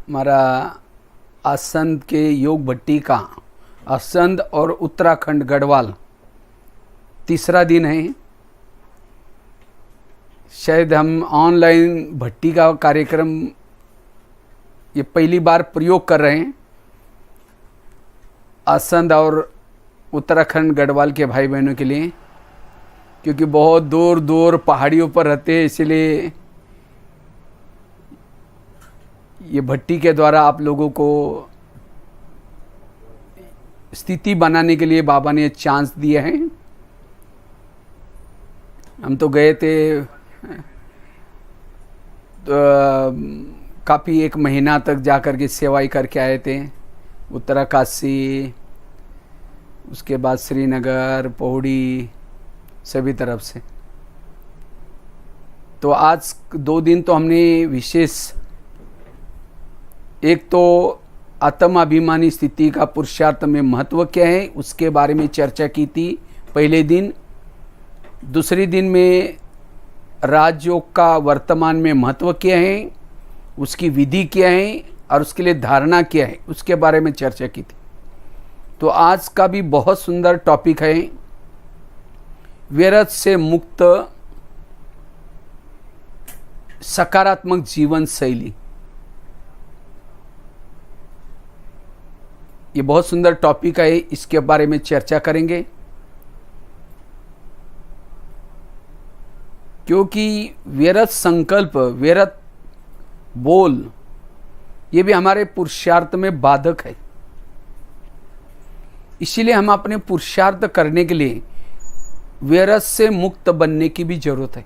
हमारा आसंद के योग भट्टी का आसंद और उत्तराखंड गढ़वाल तीसरा दिन है। शायद हम ऑनलाइन भट्टी का कार्यक्रम ये पहली बार प्रयोग कर रहे हैं आसंद और उत्तराखंड गढ़वाल के भाई बहनों के लिए, क्योंकि बहुत दूर दूर पहाड़ियों पर रहते हैं, इसलिए ये भट्टी के द्वारा आप लोगों को स्थिति बनाने के लिए बाबा ने चांस दिया है। हम तो गए थे तो काफ़ी एक महीना तक जाकर के सेवाई करके आए थे, उत्तराकाशी, उसके बाद श्रीनगर, पौड़ी, सभी तरफ से। तो आज 2 दिन तो हमने विशेष, एक तो आत्माभिमानी स्थिति का पुरुषार्थ में महत्व क्या है उसके बारे में चर्चा की थी पहले दिन। दूसरे दिन में राजयोग का वर्तमान में महत्व क्या है, उसकी विधि क्या है और उसके लिए धारणा क्या है, उसके बारे में चर्चा की थी। तो आज का भी बहुत सुंदर टॉपिक है, व्यर्थ से मुक्त सकारात्मक जीवन शैली। ये बहुत सुंदर टॉपिक है, इसके बारे में चर्चा करेंगे, क्योंकि व्यर्थ संकल्प, व्यर्थ बोल, ये भी हमारे पुरुषार्थ में बाधक है। इसीलिए हम अपने पुरुषार्थ करने के लिए व्यर्थ से मुक्त बनने की भी जरूरत है,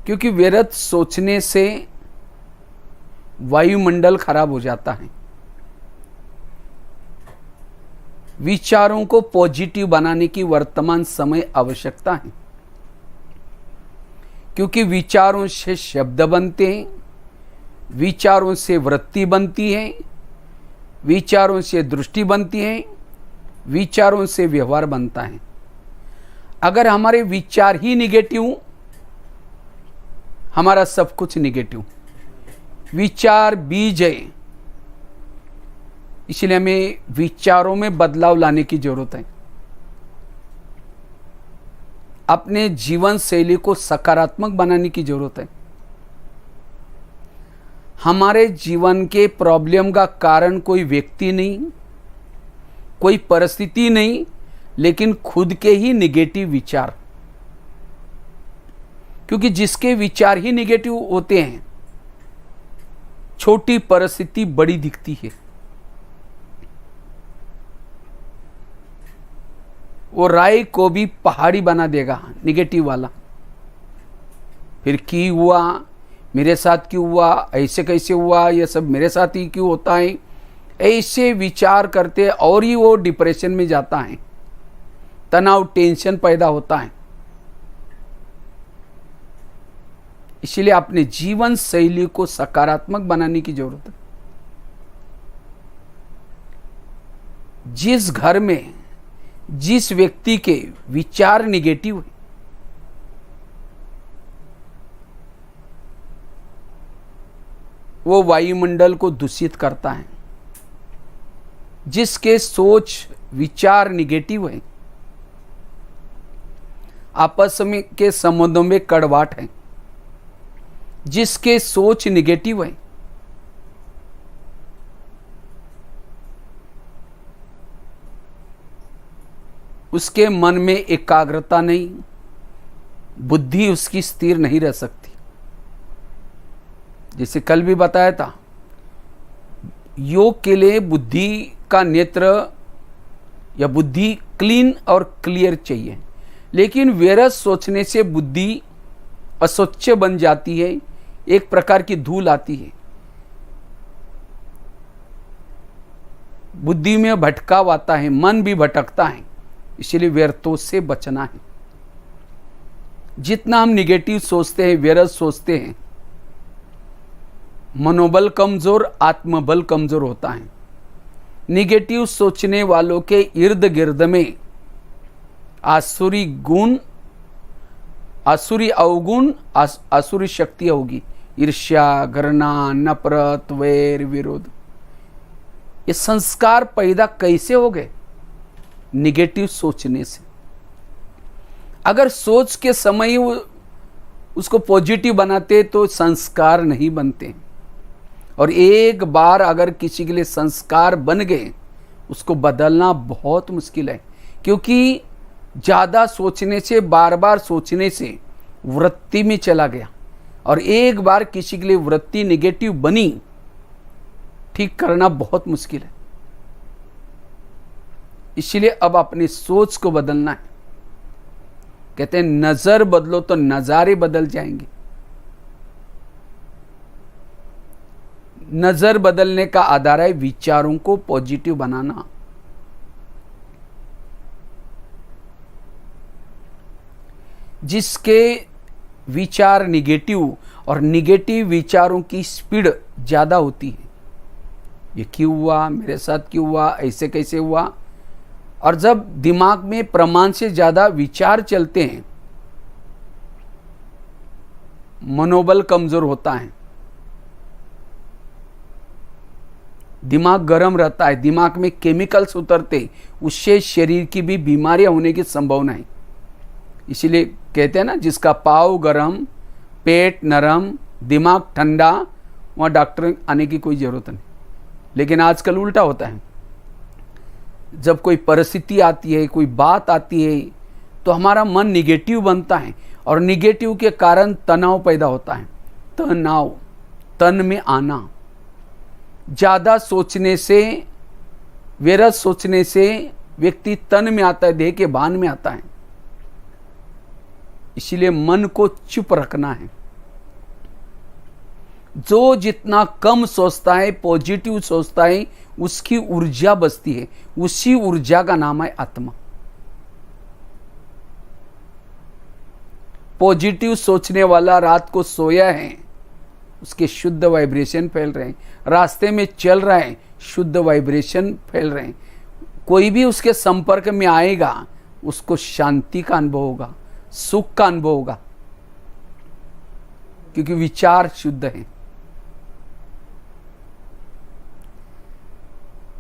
क्योंकि व्यर्थ सोचने से वायुमंडल खराब हो जाता है। विचारों को पॉजिटिव बनाने की वर्तमान समय आवश्यकता है, क्योंकि विचारों से शब्द बनते हैं, विचारों से वृत्ति बनती है, विचारों से दृष्टि बनती है, विचारों से व्यवहार बनता है। अगर हमारे विचार ही निगेटिव, हमारा सब कुछ निगेटिव। विचार बीज है, इसलिए हमें विचारों में बदलाव लाने की जरूरत है। अपने जीवन शैली को सकारात्मक बनाने की जरूरत है। हमारे जीवन के प्रॉब्लम का कारण कोई व्यक्ति नहीं, कोई परिस्थिति नहीं, लेकिन खुद के ही निगेटिव विचार। क्योंकि जिसके विचार ही निगेटिव होते हैं, छोटी परिस्थिति बड़ी दिखती है। वो राय को भी पहाड़ी बना देगा, निगेटिव वाला। फिर क्यों हुआ, मेरे साथ क्यों हुआ, ऐसे कैसे हुआ, ये सब मेरे साथ ही क्यों होता है, ऐसे विचार करते और ही वो डिप्रेशन में जाता है, तनाव, टेंशन पैदा होता है। इसलिए अपने जीवन शैली को सकारात्मक बनाने की जरूरत है। जिस घर में जिस व्यक्ति के विचार निगेटिव है, वो वायुमंडल को दूषित करता है। जिसके सोच विचार निगेटिव है, आपस में के संबंधों में कड़वाहट है। जिसके सोच निगेटिव है, उसके मन में एकाग्रता नहीं, बुद्धि उसकी स्थिर नहीं रह सकती। जैसे कल भी बताया था, योग के लिए बुद्धि का नेत्र या बुद्धि क्लीन और क्लियर चाहिए, लेकिन व्यर्थ सोचने से बुद्धि अस्वच्छ बन जाती है, एक प्रकार की धूल आती है, बुद्धि में भटकाव आता है, मन भी भटकता है। इसलिए व्यर्थों से बचना है। जितना हम निगेटिव सोचते हैं, व्यर्थ सोचते हैं, मनोबल कमजोर, आत्मबल कमजोर होता है। निगेटिव सोचने वालों के इर्द गिर्द में आसुरी गुण, आसुरी अवगुण, आसुरी शक्ति होगी, ईर्ष्या, घृणा, नफरत, वैर, विरोध, ये संस्कार पैदा कैसे हो गए? निगेटिव सोचने से। अगर सोच के समय उसको पॉजिटिव बनाते तो संस्कार नहीं बनते। और एक बार अगर किसी के लिए संस्कार बन गए, उसको बदलना बहुत मुश्किल है, क्योंकि ज़्यादा सोचने से, बार बार सोचने से वृत्ति में चला गया। और एक बार किसी के लिए वृत्ति निगेटिव बनी, ठीक करना बहुत मुश्किल है। इसलिए अब अपनी सोच को बदलना है। कहते हैं नजर बदलो तो नजारे बदल जाएंगे। नजर बदलने का आधार है विचारों को पॉजिटिव बनाना। जिसके विचार निगेटिव, और निगेटिव विचारों की स्पीड ज्यादा होती है। ये क्यों हुआ, मेरे साथ क्यों हुआ, ऐसे कैसे हुआ। और जब दिमाग में प्रमाण से ज्यादा विचार चलते हैं, मनोबल कमजोर होता है, दिमाग गर्म रहता है, दिमाग में केमिकल्स उतरते, उससे शरीर की भी बीमारियां होने की संभावना है। इसीलिए कहते हैं ना, जिसका पाँव गरम, पेट नरम, दिमाग ठंडा, वहाँ डॉक्टर आने की कोई ज़रूरत नहीं। लेकिन आजकल उल्टा होता है। जब कोई परिस्थिति आती है, कोई बात आती है, तो हमारा मन निगेटिव बनता है, और निगेटिव के कारण तनाव पैदा होता है। तनाव, तन में आना, ज़्यादा सोचने से, व्यर्थ सोचने से व्यक्ति तन में आता है, देह के भान में आता है। इसीलिए मन को चुप रखना है। जो जितना कम सोचता है, पॉजिटिव सोचता है, उसकी ऊर्जा बचती है। उसी ऊर्जा का नाम है आत्मा। पॉजिटिव सोचने वाला रात को सोया है, उसके शुद्ध वाइब्रेशन फैल रहे हैं। रास्ते में चल रहा है, शुद्ध वाइब्रेशन फैल रहे हैं। कोई भी उसके संपर्क में आएगा, उसको शांति का अनुभव होगा, सुख का अनुभव होगा, क्योंकि विचार शुद्ध है।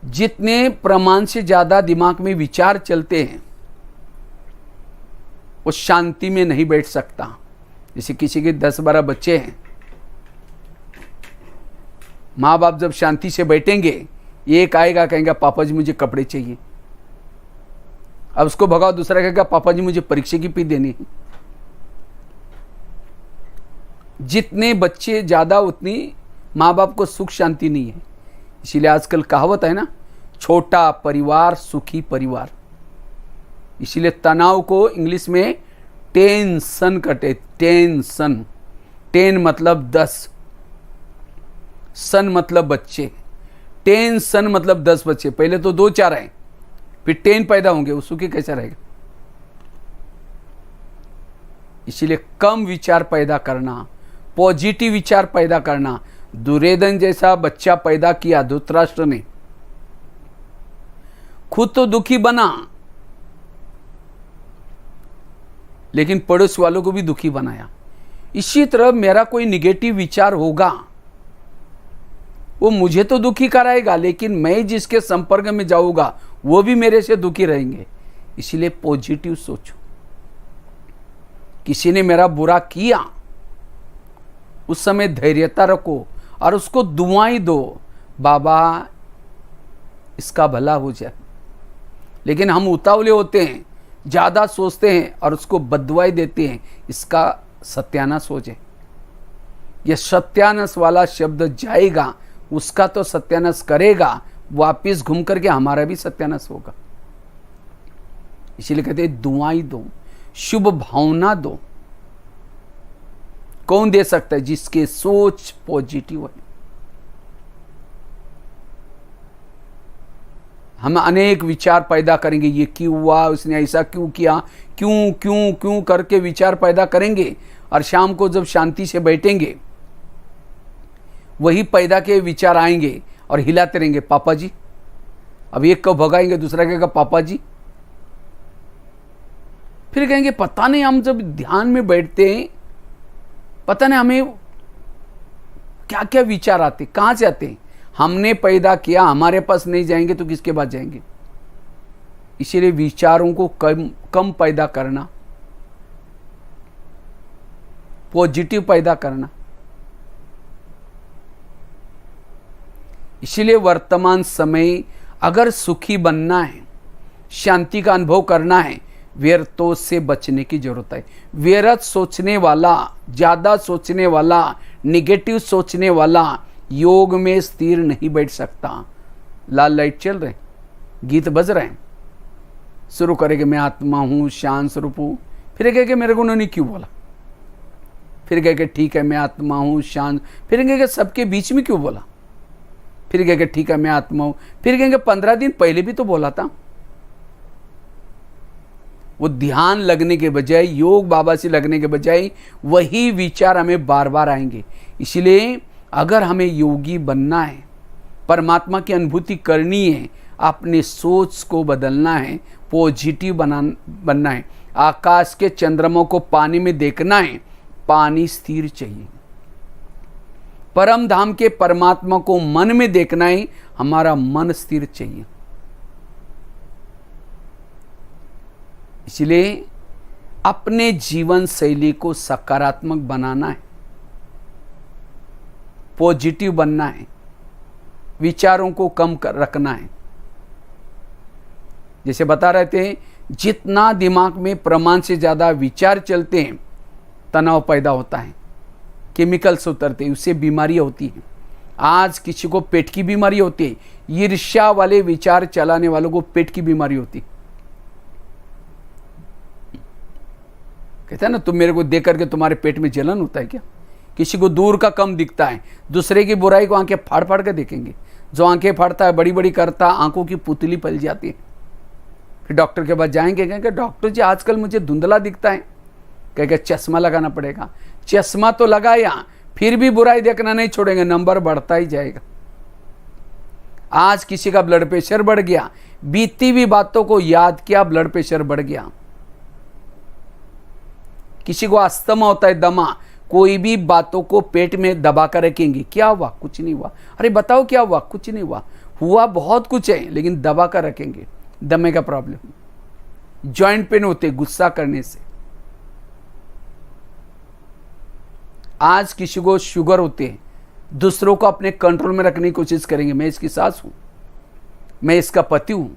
जितने प्रमाण से ज्यादा दिमाग में विचार चलते हैं, वो शांति में नहीं बैठ सकता। जैसे किसी के 10-12 बच्चे हैं, माँ बाप जब शांति से बैठेंगे, एक आएगा कहेगा पापा जी मुझे कपड़े चाहिए, अब उसको भगाओ, दूसरा कहेगा पापा जी मुझे परीक्षा की फी देनी है। जितने बच्चे ज्यादा, उतनी माँ बाप को सुख शांति नहीं है। इसीलिए आजकल कहावत है ना, छोटा परिवार सुखी परिवार। इसीलिए तनाव को इंग्लिश में टेंशन कहते। टेंशन, 10 मतलब 10, सन मतलब बच्चे। टेंशन मतलब 10 बच्चे। पहले तो 2-4 आए, फिर 10 पैदा होंगे, वो सुखी कैसा रहेगा? इसीलिए कम विचार पैदा करना, पॉजिटिव विचार पैदा करना। दुर्योधन जैसा बच्चा पैदा किया धृतराष्ट्र ने, खुद तो दुखी बना, लेकिन पड़ोस वालों को भी दुखी बनाया। इसी तरह मेरा कोई निगेटिव विचार होगा, वो मुझे तो दुखी कराएगा, लेकिन मैं जिसके संपर्क में जाऊंगा वो भी मेरे से दुखी रहेंगे। इसीलिए पॉजिटिव सोचो। किसी ने मेरा बुरा किया, उस समय धैर्यता रखो और उसको दुआएं दो, बाबा इसका भला हो जाए। लेकिन हम उतावले होते हैं, ज़्यादा सोचते हैं और उसको बददुआएं देते हैं, इसका सत्यानाश हो जाए। यह सत्यानाश वाला शब्द जाएगा, उसका तो सत्यानाश करेगा, वापिस घूम करके हमारा भी सत्यानाश होगा। इसीलिए कहते हैं दुआएं दो, शुभ भावना दो। कौन दे सकता है? जिसके सोच पॉजिटिव है। हम अनेक विचार पैदा करेंगे, ये क्यों हुआ, उसने ऐसा क्यों किया, क्यों क्यों क्यों करके विचार पैदा करेंगे, और शाम को जब शांति से बैठेंगे, वही पैदा के विचार आएंगे और हिलाते रहेंगे, पापा जी। अब एक को भगाएंगे, दूसरा कहेगा पापा जी, फिर कहेंगे पता नहीं, हम जब ध्यान में बैठते हैं, पता नहीं हमें क्या क्या विचार आते, कहाँ से आते हैं? हमने पैदा किया, हमारे पास नहीं जाएंगे तो किसके पास जाएंगे? इसीलिए विचारों को कम पैदा करना, पॉजिटिव पैदा करना। इसीलिए वर्तमान समय अगर सुखी बनना है, शांति का अनुभव करना है, व्यर्थों से बचने की जरूरत है। व्यर्थ सोचने वाला, ज्यादा सोचने वाला, निगेटिव सोचने वाला योग में स्थिर नहीं बैठ सकता। लाल लाइट चल रहे, गीत बज रहे हैं, शुरू करेंगे मैं आत्मा हूं, शांत स्वरूप हूं, फिर कहेंगे मेरे को उन्होंने क्यों बोला, फिर कहेंगे ठीक है मैं आत्मा हूं शांत, फिर कहेंगे सबके बीच में क्यों बोला, फिर कहेंगे ठीक है मैं आत्मा हूं, फिर कहेंगे 15 दिन पहले भी तो बोला था। वो ध्यान लगने के बजाय, योग बाबा से लगने के बजाय वही विचार हमें बार बार आएंगे। इसलिए अगर हमें योगी बनना है, परमात्मा की अनुभूति करनी है, अपने सोच को बदलना है, पॉजिटिव बनना है। आकाश के चंद्रमा को पानी में देखना है, पानी स्थिर चाहिए। परम धाम के परमात्मा को मन में देखना है, हमारा मन स्थिर चाहिए। इसलिए अपने जीवन शैली को सकारात्मक बनाना है, पॉजिटिव बनना है, विचारों को कम रखना है। जैसे बता रहे थे, जितना दिमाग में प्रमाण से ज़्यादा विचार चलते हैं, तनाव पैदा होता है, केमिकल्स उतरते हैं, उससे बीमारियां होती हैं। आज किसी को पेट की बीमारी होती है, ईर्ष्या वाले विचार चलाने वालों को पेट की बीमारी होती है। कहते हैं ना, तुम मेरे को देख करके तुम्हारे पेट में जलन होता है क्या? किसी को दूर का कम दिखता है, दूसरे की बुराई को आंखें फाड़ फाड़ कर देखेंगे। जो आंखें फाड़ता है, बड़ी बड़ी करता, आंखों की पुतली पल जाती है। फिर डॉक्टर के पास जाएंगे, कहेंगे डॉक्टर जी आजकल मुझे धुंधला दिखता है। कहेंगे चश्मा लगाना पड़ेगा। चश्मा तो लगाया, फिर भी बुराई देखना नहीं छोड़ेंगे, नंबर बढ़ता ही जाएगा। आज किसी का ब्लड प्रेशर बढ़ गया, बीती हुई बातों को याद किया, ब्लड प्रेशर बढ़ गया। किसी को अस्थमा होता है, दमा, कोई भी बातों को पेट में दबा कर रखेंगे, क्या हुआ? कुछ नहीं हुआ। अरे बताओ क्या हुआ? कुछ नहीं हुआ। हुआ बहुत कुछ है, लेकिन दबा कर रखेंगे, दमे का प्रॉब्लम। जॉइंट पेन होते गुस्सा करने से। आज किसी को शुगर होते हैं, दूसरों को अपने कंट्रोल में रखने की कोशिश करेंगे। मैं इसकी सास हूं, मैं इसका पति हूं,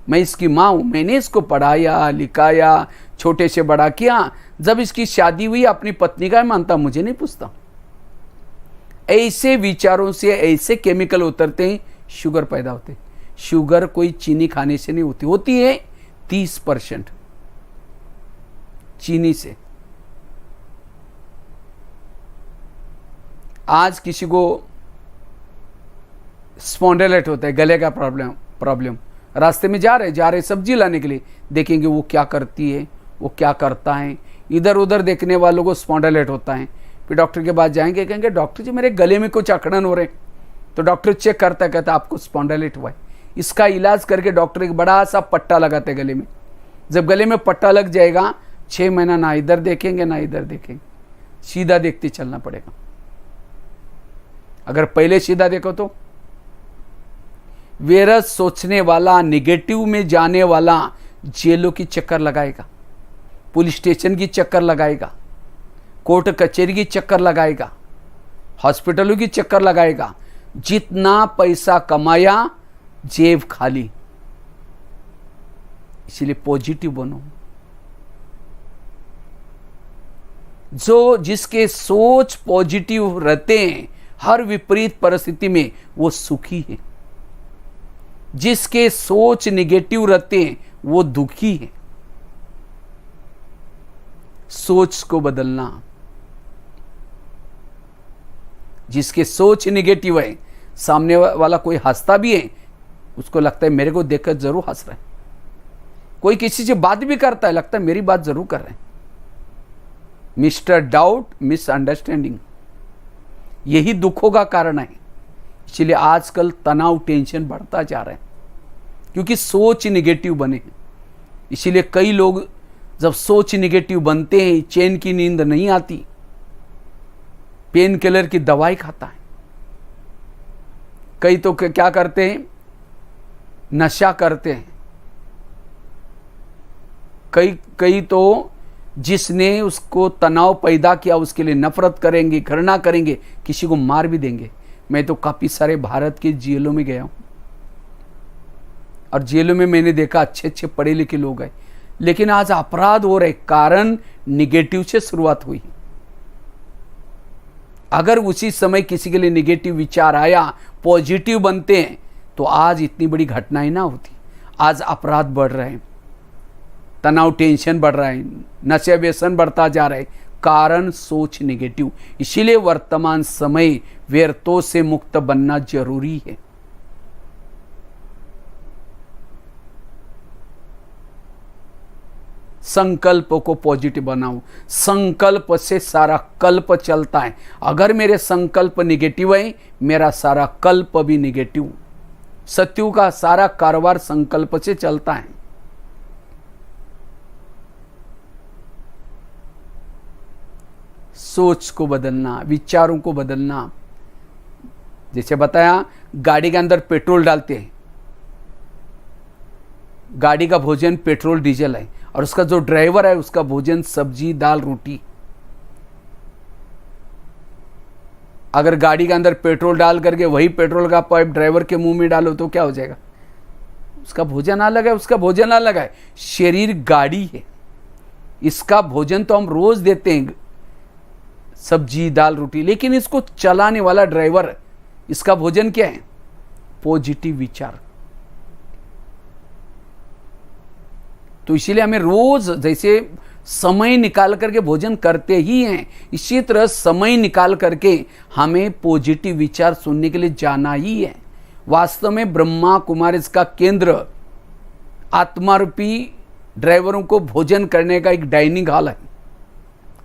मैं इसकी माँ हूं, मैंने इसको पढ़ाया लिखाया, छोटे से बड़ा किया। जब इसकी शादी हुई, अपनी पत्नी का मानता, मुझे नहीं पूछता। ऐसे विचारों से ऐसे केमिकल उतरते हैं, शुगर पैदा होते। शुगर कोई चीनी खाने से नहीं होती, होती है 30% चीनी से। आज किसी को स्पॉन्डिलाइटिस होता है, गले का प्रॉब्लम। रास्ते में जा रहे सब्जी लाने के लिए, देखेंगे वो क्या करती है, वो क्या करता है। इधर उधर देखने वालों को स्पॉन्डिलाइटिस होता है। फिर डॉक्टर के पास जाएंगे, कहेंगे डॉक्टर जी मेरे गले में कुछ अकड़न हो रहे। तो डॉक्टर चेक करता, कहता आपको स्पॉन्डिलाइटिस हुआ है। इसका इलाज करके डॉक्टर एक बड़ा सा पट्टा लगाते हैं गले में। जब गले में पट्टा लग जाएगा, 6 महीना ना इधर देखेंगे ना इधर देखेंगे, सीधा देखते चलना पड़ेगा। अगर पहले सीधा देखो तो व्यर्थ सोचने वाला, निगेटिव में जाने वाला जेलों की चक्कर लगाएगा, पुलिस स्टेशन की चक्कर लगाएगा, कोर्ट कचहरी की चक्कर लगाएगा, हॉस्पिटलों की चक्कर लगाएगा। जितना पैसा कमाया, जेब खाली। इसलिए पॉजिटिव बनो। जो जिसके सोच पॉजिटिव रहते हैं, हर विपरीत परिस्थिति में वो सुखी है। जिसके सोच निगेटिव रहते हैं, वो दुखी है। सोच को बदलना। जिसके सोच निगेटिव है, सामने वाला कोई हंसता भी है, उसको लगता है मेरे को देखकर जरूर हंस रहा है। कोई किसी से बात भी करता है, लगता है मेरी बात जरूर कर रहे हैं। मिस्टर डाउट, मिसअंडरस्टैंडिंग, यही दुखों का कारण है। इसलिए आजकल तनाव, टेंशन बढ़ता जा रहा है, क्योंकि सोच निगेटिव बने हैं। इसीलिए कई लोग जब सोच निगेटिव बनते हैं, चैन की नींद नहीं आती, पेन किलर की दवाई खाता है। कई तो क्या करते हैं, नशा करते हैं। कई तो जिसने उसको तनाव पैदा किया उसके लिए नफरत करेंगे, घृणा करेंगे, किसी को मार भी देंगे। मैं तो काफ़ी सारे भारत के जेलों में गया हूँ और जेलों में मैंने देखा अच्छे अच्छे पढ़े लिखे लोग हैं, लेकिन आज अपराध हो रहे, कारण निगेटिव से शुरुआत हुई। अगर उसी समय किसी के लिए निगेटिव विचार आया, पॉजिटिव बनते हैं, तो आज इतनी बड़ी घटनाएं ना होती। आज अपराध बढ़ रहे हैं, तनाव टेंशन बढ़ रहा है, नशे व्यसन बढ़ता जा रहा है, कारण सोच निगेटिव। इसीलिए वर्तमान समय व्यर्थों से मुक्त बनना जरूरी है। संकल्प को पॉजिटिव बनाओ, संकल्प से सारा कल्प चलता है। अगर मेरे संकल्प निगेटिव है, मेरा सारा कल्प भी निगेटिव। सत्यु का सारा कारोबार संकल्प से चलता है। सोच को बदलना, विचारों को बदलना। जैसे बताया, गाड़ी के अंदर पेट्रोल डालते हैं, गाड़ी का भोजन पेट्रोल डीजल है, और उसका जो ड्राइवर है उसका भोजन सब्जी दाल रोटी। अगर गाड़ी के अंदर पेट्रोल डाल करके वही पेट्रोल का पाइप ड्राइवर के मुंह में डालो तो क्या हो जाएगा? उसका भोजन अलग है, उसका भोजन अलग है। शरीर गाड़ी है, इसका भोजन तो हम रोज देते हैं, सब्जी दाल रोटी, लेकिन इसको चलाने वाला ड्राइवर, इसका भोजन क्या है? पॉजिटिव विचार। तो इसीलिए हमें रोज जैसे समय निकाल करके भोजन करते ही हैं, इसी तरह समय निकाल करके हमें पॉजिटिव विचार सुनने के लिए जाना ही है। वास्तव में ब्रह्मा कुमारी इसका केंद्र आत्मारूपी ड्राइवरों को भोजन करने का एक डाइनिंग हॉल है।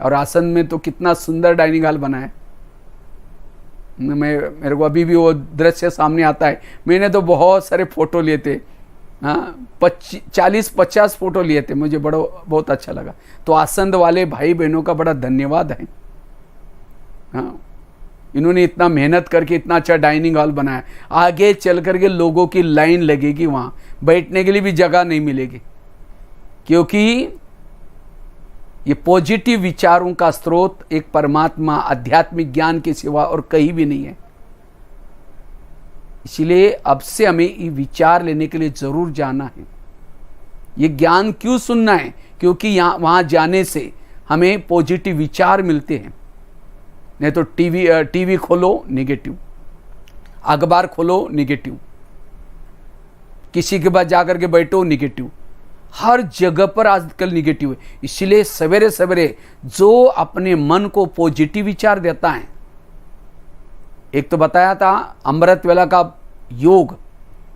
और आसन में तो कितना सुंदर डाइनिंग हॉल बना है। मेरे को अभी भी वो दृश्य सामने आता है। मैंने तो बहुत सारे फोटो लिए थे, हाँ 40-50 फोटो लिए थे, मुझे बहुत अच्छा लगा। तो आसंद वाले भाई बहनों का बड़ा धन्यवाद है। हाँ, इन्होंने इतना मेहनत करके इतना अच्छा डाइनिंग हॉल बनाया। आगे चल करके लोगों की लाइन लगेगी, वहाँ बैठने के लिए भी जगह नहीं मिलेगी, क्योंकि ये पॉजिटिव विचारों का स्रोत एक परमात्मा आध्यात्मिक ज्ञान के सिवा और कहीं भी नहीं है। इसलिए अब से हमें ये विचार लेने के लिए जरूर जाना है। ये ज्ञान क्यों सुनना है? क्योंकि वहां जाने से हमें पॉजिटिव विचार मिलते हैं। नहीं तो टीवी खोलो निगेटिव, अखबार खोलो निगेटिव, किसी के पास जाकर के बैठो निगेटिव, हर जगह पर आजकल निगेटिव है। इसलिए सवेरे सवेरे जो अपने मन को पॉजिटिव विचार देता है, एक तो बताया था अमृत वेला का योग,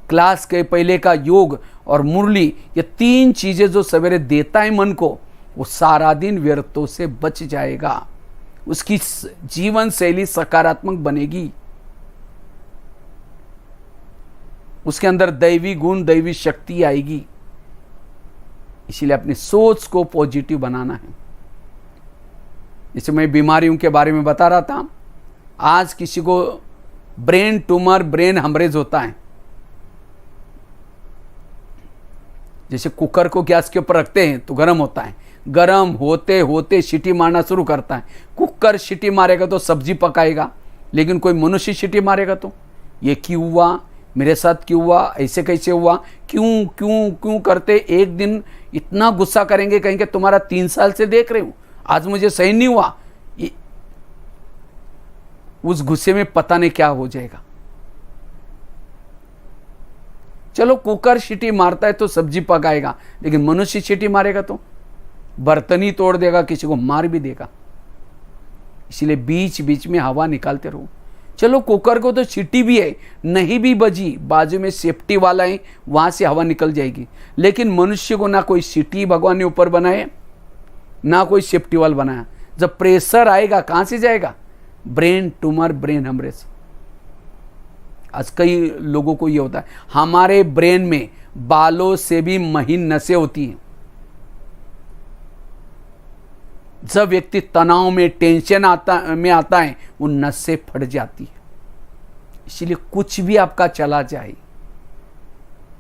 क्लास के पहले का योग और मुरली, ये 3 चीजें जो सवेरे देता है मन को, वो सारा दिन व्यर्थों से बच जाएगा। उसकी जीवन शैली सकारात्मक बनेगी, उसके अंदर दैवी गुण दैवी शक्ति आएगी। इसीलिए अपनी सोच को पॉजिटिव बनाना है। जैसे मैं बीमारियों के बारे में बता रहा था, आज किसी को ब्रेन ट्यूमर, ब्रेन हेमरेज होता है। जैसे कुकर को गैस के ऊपर रखते हैं तो गर्म होता है, गर्म होते होते सीटी मारना शुरू करता है। कुकर सीटी मारेगा तो सब्जी पकाएगा, लेकिन कोई मनुष्य सीटी मारेगा तो ये क्यों हुआ, मेरे साथ क्यों हुआ, ऐसे कैसे हुआ, क्यों क्यों क्यों करते एक दिन इतना गुस्सा करेंगे, कहेंगे तुम्हारा 3 साल से देख रहे हूं, आज मुझे सही नहीं हुआ। उस गुस्से में पता नहीं क्या हो जाएगा। चलो कुकर सीटी मारता है तो सब्जी पकाएगा, लेकिन मनुष्य सीटी मारेगा तो बर्तन ही तोड़ देगा, किसी को मार भी देगा। इसलिए बीच बीच में हवा निकालते रहो। चलो कुकर को तो सीटी भी है, नहीं भी बजी, बाजू में सेफ्टी वाला है, वहां से हवा निकल जाएगी। लेकिन मनुष्य को ना कोई सीटी भगवान ने ऊपर बनाए, ना कोई सेफ्टी वाल बनाया। जब प्रेशर आएगा कहां से जाएगा? Brain tumour, brain haemorrhage. आज कई लोगों को ये होता है। हमारे ब्रेन में बालों से भी महीन नसें होती हैं। जब व्यक्ति तनाव में, टेंशन में आता है, वो नसें फट जाती है। इसलिए कुछ भी आपका चला जाए,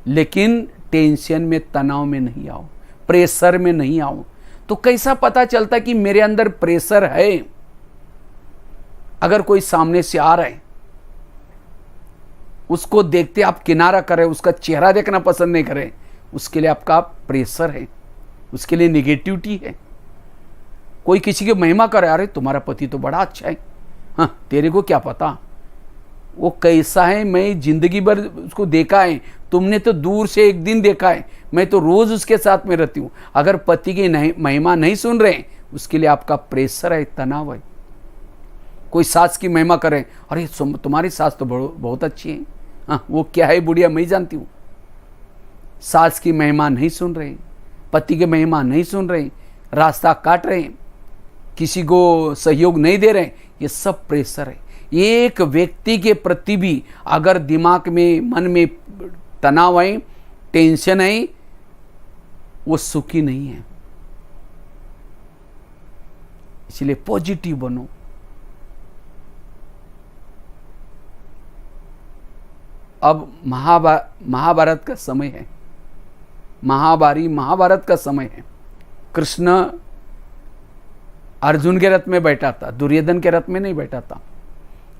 लेकिन टेंशन में, तनाव में नहीं आओ, प्रेशर में नहीं आओ। तो कैसा पता चलता कि मेरे अंदर प्रेशर है? अगर कोई सामने से आ रहा है, उसको देखते आप किनारा करें, उसका चेहरा देखना पसंद नहीं करें, उसके लिए आपका प्रेशर है, उसके लिए निगेटिविटी है। कोई किसी की महिमा करे, अरे तुम्हारा पति तो बड़ा अच्छा है, हाँ तेरे को क्या पता वो कैसा है, मैं जिंदगी भर उसको देखा है, तुमने तो दूर से एक दिन देखा है, मैं तो रोज उसके साथ में रहती हूं। अगर पति की महिमा नहीं सुन रहे, उसके लिए आपका प्रेशर है, तनाव है। कोई सास की महिमा करे, अरे तुम्हारी सास तो बहुत अच्छी है, हाँ वो क्या है बुढ़िया मैं जानती हूँ। सास की महिमा नहीं सुन रहे, पति की महिमा नहीं सुन रहे, रास्ता काट रहे, किसी को सहयोग नहीं दे रहे, ये सब प्रेशर है। एक व्यक्ति के प्रति भी अगर दिमाग में, मन में तनाव है, टेंशन है, वो सुखी नहीं है। इसलिए पॉजिटिव बनो। अब महाभारत का समय है, महाभारत का समय है। कृष्ण अर्जुन के रथ में बैठा था, दुर्योधन के रथ में नहीं बैठा था।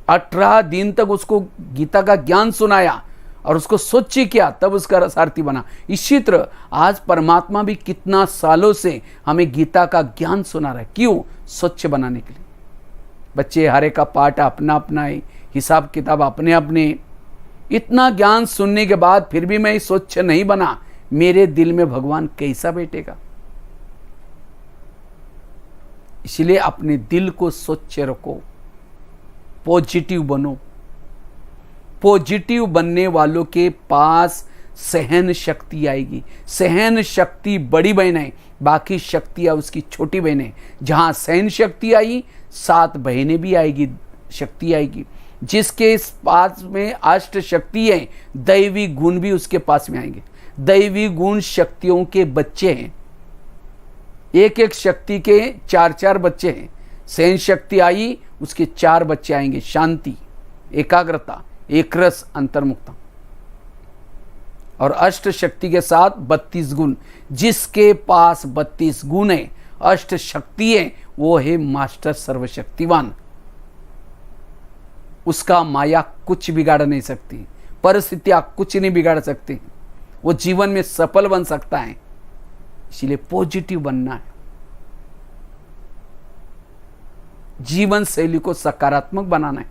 18 दिन तक उसको गीता का ज्ञान सुनाया और उसको स्वच्छ किया, तब उसका रसार्थी बना। इसी तरह आज परमात्मा भी कितना सालों से हमें गीता का ज्ञान सुना रहा है। क्यों? स्वच्छ बनाने के लिए। बच्चे हरे का पाठ अपना अपना है, हिसाब किताब अपने अपने। इतना ज्ञान सुनने के बाद फिर भी मैं स्वच्छ नहीं बना, मेरे दिल में भगवान कैसा बैठेगा? इसलिए अपने दिल को स्वच्छ रखो, पॉजिटिव बनो। पॉजिटिव बनने वालों के पास सहन शक्ति आएगी। सहन शक्ति बड़ी बहन है, बाकी शक्तियां उसकी छोटी बहनें। जहां सहन शक्ति आई, 7 बहनें भी आएगी, शक्ति आएगी। जिसके पास में अष्ट शक्ति है, दैवी गुण भी उसके पास में आएंगे। दैवी गुण शक्तियों के बच्चे हैं, एक एक शक्ति के 4-4 बच्चे हैं। सहन शक्ति आई, उसके 4 बच्चे आएंगे, शांति, एकाग्रता, एक रस, अंतर्मुक्ता। और अष्ट शक्ति के साथ 32 गुण। जिसके पास 32 गुण है, अष्ट शक्ति है, वो है मास्टर सर्वशक्तिवान। उसका माया कुछ बिगाड़ नहीं सकती, परिस्थितियां कुछ नहीं बिगाड़ सकती, वो जीवन में सफल बन सकता है। इसलिए पॉजिटिव बनना है, जीवन शैली को सकारात्मक बनाना है।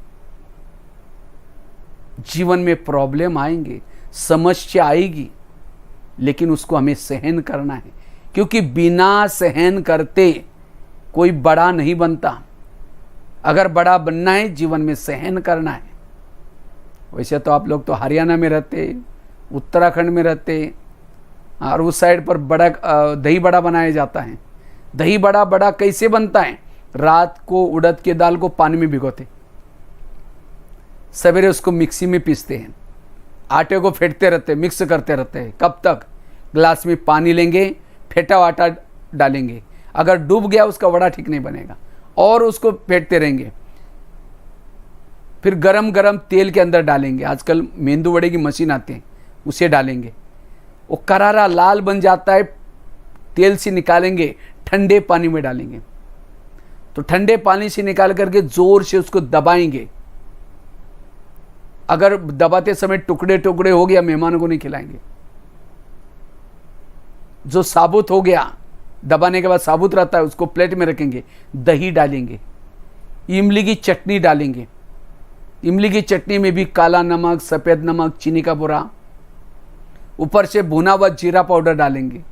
जीवन में प्रॉब्लम आएंगे, समस्या आएगी, लेकिन उसको हमें सहन करना है, क्योंकि बिना सहन करते कोई बड़ा नहीं बनता। अगर बड़ा बनना है, जीवन में सहन करना है। वैसे तो आप लोग तो हरियाणा में रहते, उत्तराखंड में रहते, और उस साइड पर बड़ा दही बड़ा बनाया जाता है। दही बड़ा कैसे बनता है? रात को उड़द के दाल को पानी में भिगोते, सवेरे उसको मिक्सी में पीसते हैं, आटे को फेंटते रहते, मिक्स करते रहते हैं। कब तक? ग्लास में पानी लेंगे, फेंटा हुआ आटा डालेंगे, अगर डूब गया उसका वड़ा ठीक नहीं बनेगा, और उसको फेंटते रहेंगे। फिर गरम गरम तेल के अंदर डालेंगे, आजकल मेंदू वड़े की मशीन आती है, उसे डालेंगे, वो करारा लाल बन जाता है। तेल से निकालेंगे, ठंडे पानी में डालेंगे, तो ठंडे पानी से निकाल करके जोर से उसको दबाएंगे। अगर दबाते समय टुकड़े टुकड़े हो गया, मेहमानों को नहीं खिलाएंगे। जो साबुत हो गया, दबाने के बाद साबुत रहता है, उसको प्लेट में रखेंगे। दही डालेंगे, इमली की चटनी डालेंगे। इमली की चटनी में भी काला नमक, सफ़ेद नमक, चीनी का बुरा, ऊपर से भुना हुआ जीरा पाउडर डालेंगे,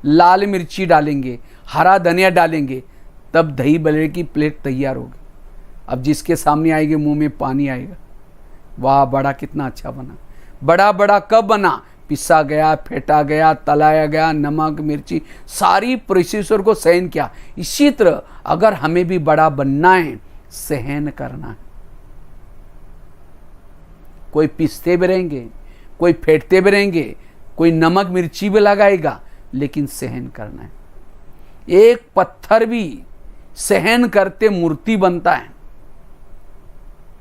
लाल मिर्ची डालेंगे, हरा धनिया डालेंगे, तब दही बड़े की प्लेट तैयार होगी। अब जिसके सामने आएगी, मुंह में पानी आएगा, वाह बड़ा कितना अच्छा बना। बड़ा कब बना? पिसा गया, फेंटा गया, तलाया गया, नमक मिर्ची सारी प्रोसेसर को सहन किया। इसी तरह अगर हमें भी बड़ा बनना है, सहन करना है। कोई पिसते भी रहेंगे, कोई फेंटते भी रहेंगे, कोई नमक मिर्ची भी लगाएगा, लेकिन सहन करना है। एक पत्थर भी सहन करते मूर्ति बनता है,